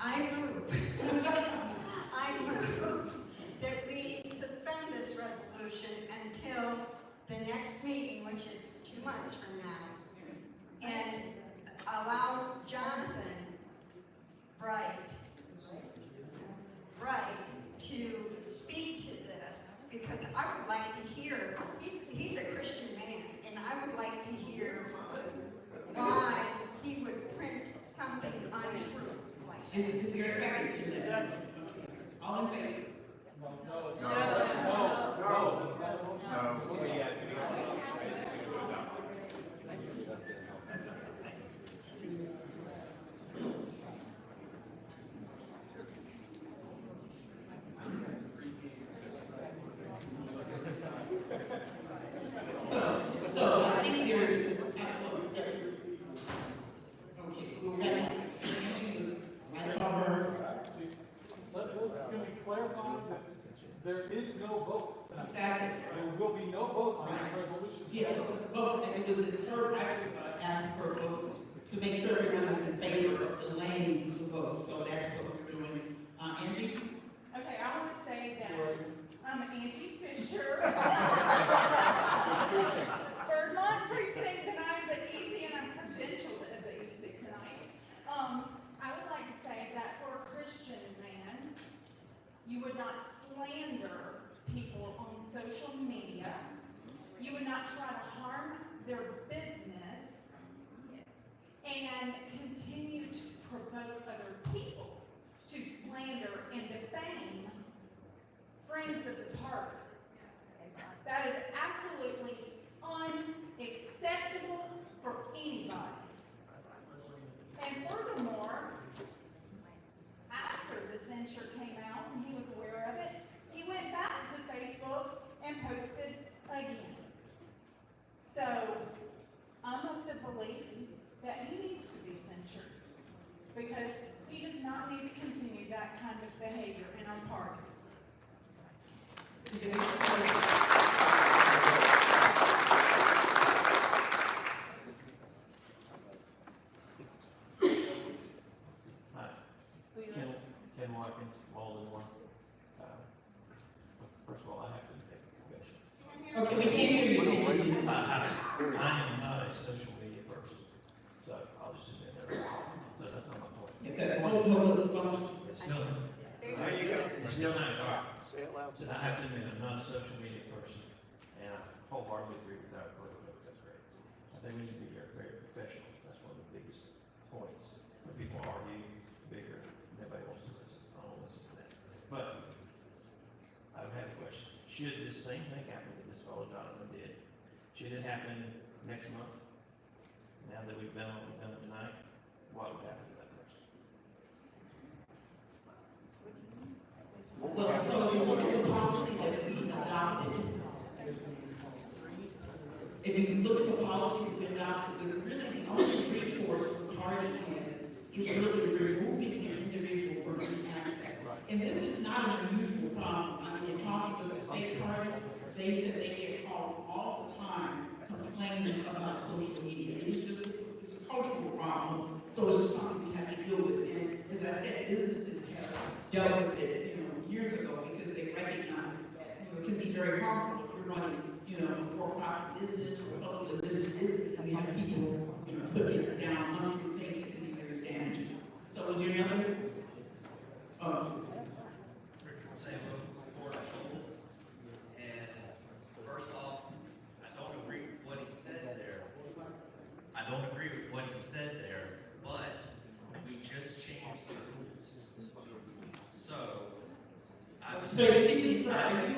I move that we suspend this resolution to speak to this, because I would like to hear, he's a Christian man, and I would like to hear why he would print something untrue like that. Is there a second to that? All in favor? So I think there is, okay, we're ready. I saw her. Can we clarify that there is no vote? Exactly. There will be no vote on this resolution. Yes, vote, and it was deferred, I was asking for a vote to make sure everyone is in favor of delaying the vote, so that's what we're doing. Angie? Okay, I want to say that I'm Angie Fisher. Vermont Precinct, and I'm the EC, and I'm credentialed as the EC tonight. I would like to say that for a Christian man, you would not slander people on social media. You would not try to harm their business and continue to provoke other people to slander and defame friends of the party. That is absolutely unacceptable for anybody. And furthermore, after the censure came out and he was aware of it, he went back to Facebook and posted again. So I'm of the belief that he needs to be censured because he does not need to continue that kind of behavior in our party. Ken Watkins, Mauldin one. First of all, I have to make a confession. Okay, we can't hear you. I am not a social media person, so I'll just admit that. So that's not my point. It's still, there you go. It's still not right. Say it loud. So I have to admit, I'm not a social media person, and I wholeheartedly agree with that first vote. That's great. I think we need to be very professional. That's one of the biggest points. When people argue, bigger, nobody wants to listen. I don't listen to that. But I have a question. Should this same thing happen that this fellow Jonathan did? Should it happen next month? Now that we've done what we've done tonight, what would happen to that person? Well, so if you look at the policy that we adopted, if you look at the policy that we adopted, really the only recourse the party has is really removing an individual from any access. And this is not an unusual problem. I mean, in talking with the state party, they said they get calls all the time complaining about social media. And it's a cultural problem, so it's just something we have to deal with. And as I said, businesses have dealt with it, years ago, because they recognize that it can be very harmful if you're running, a for-profit business or public business, and we have people, putting down untrue things that can be very damaging. So was there another? And first off, I don't agree with what he said there. I don't agree with what he said there, but we just changed the rules. So, So, excuse me, sir, are you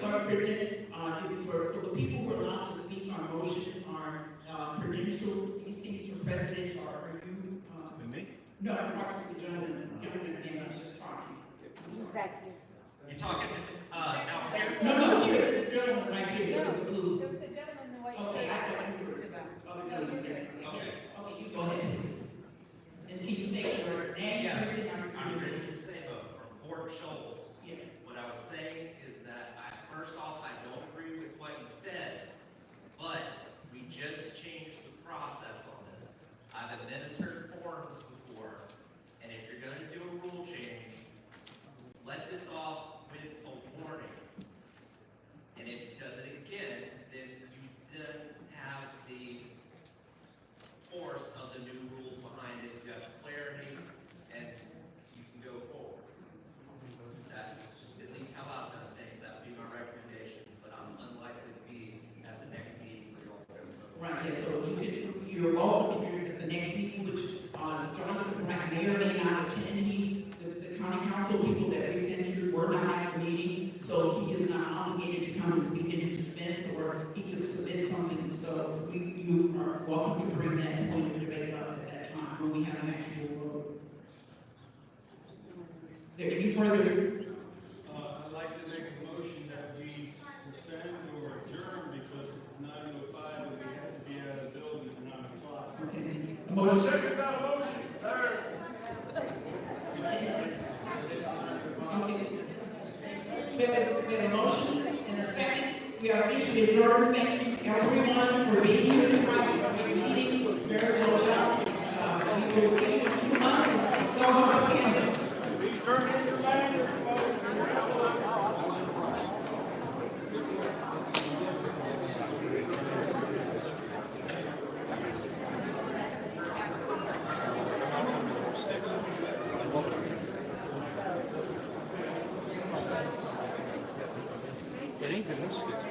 for the people who are allowed to speak on motions, are credentialed ECs or presidents, or are you? Me? No, I'm talking to the gentleman man, I was just talking. you're talking, now here? No, here, this gentleman right here, with the blue. It was the gentleman in the white Okay, I shirt. thought you were other gentlemen. Okay, you go ahead, please. And can you state your name? Yes, everything? I'm Richard Sabo from Fort Shoals. Yes. What I was saying is that first off, I don't agree with what he said, but we just changed the process on this. I've administered forms before, and if you're gonna do a rule change, let this off with a warning. And if it does it again, then you didn't have the force of the new rules behind it. You have clarity, and you can go forward. That's at least how I Yes, so you're welcome if you're at the next meeting, which, Jonathan Black may or may not attend. The county council people that we sent through were not at the meeting, so he is not obligated to come and speak in his defense, or he could submit something. So you are welcome to bring that point of debate up at that time when we have an actual vote. Is there any further? I'd like to make a motion that we suspend or adjourn because it's 9:05 and we have to be out of the building at 9 o'clock. Okay. Motion. Second that motion. Third. Okay. We have a motion and a second. We are officially adjourned. Thank you everyone for being here tonight. We're meeting very well done. We will see you in 2 months. Let's go home again. It ain't the new space.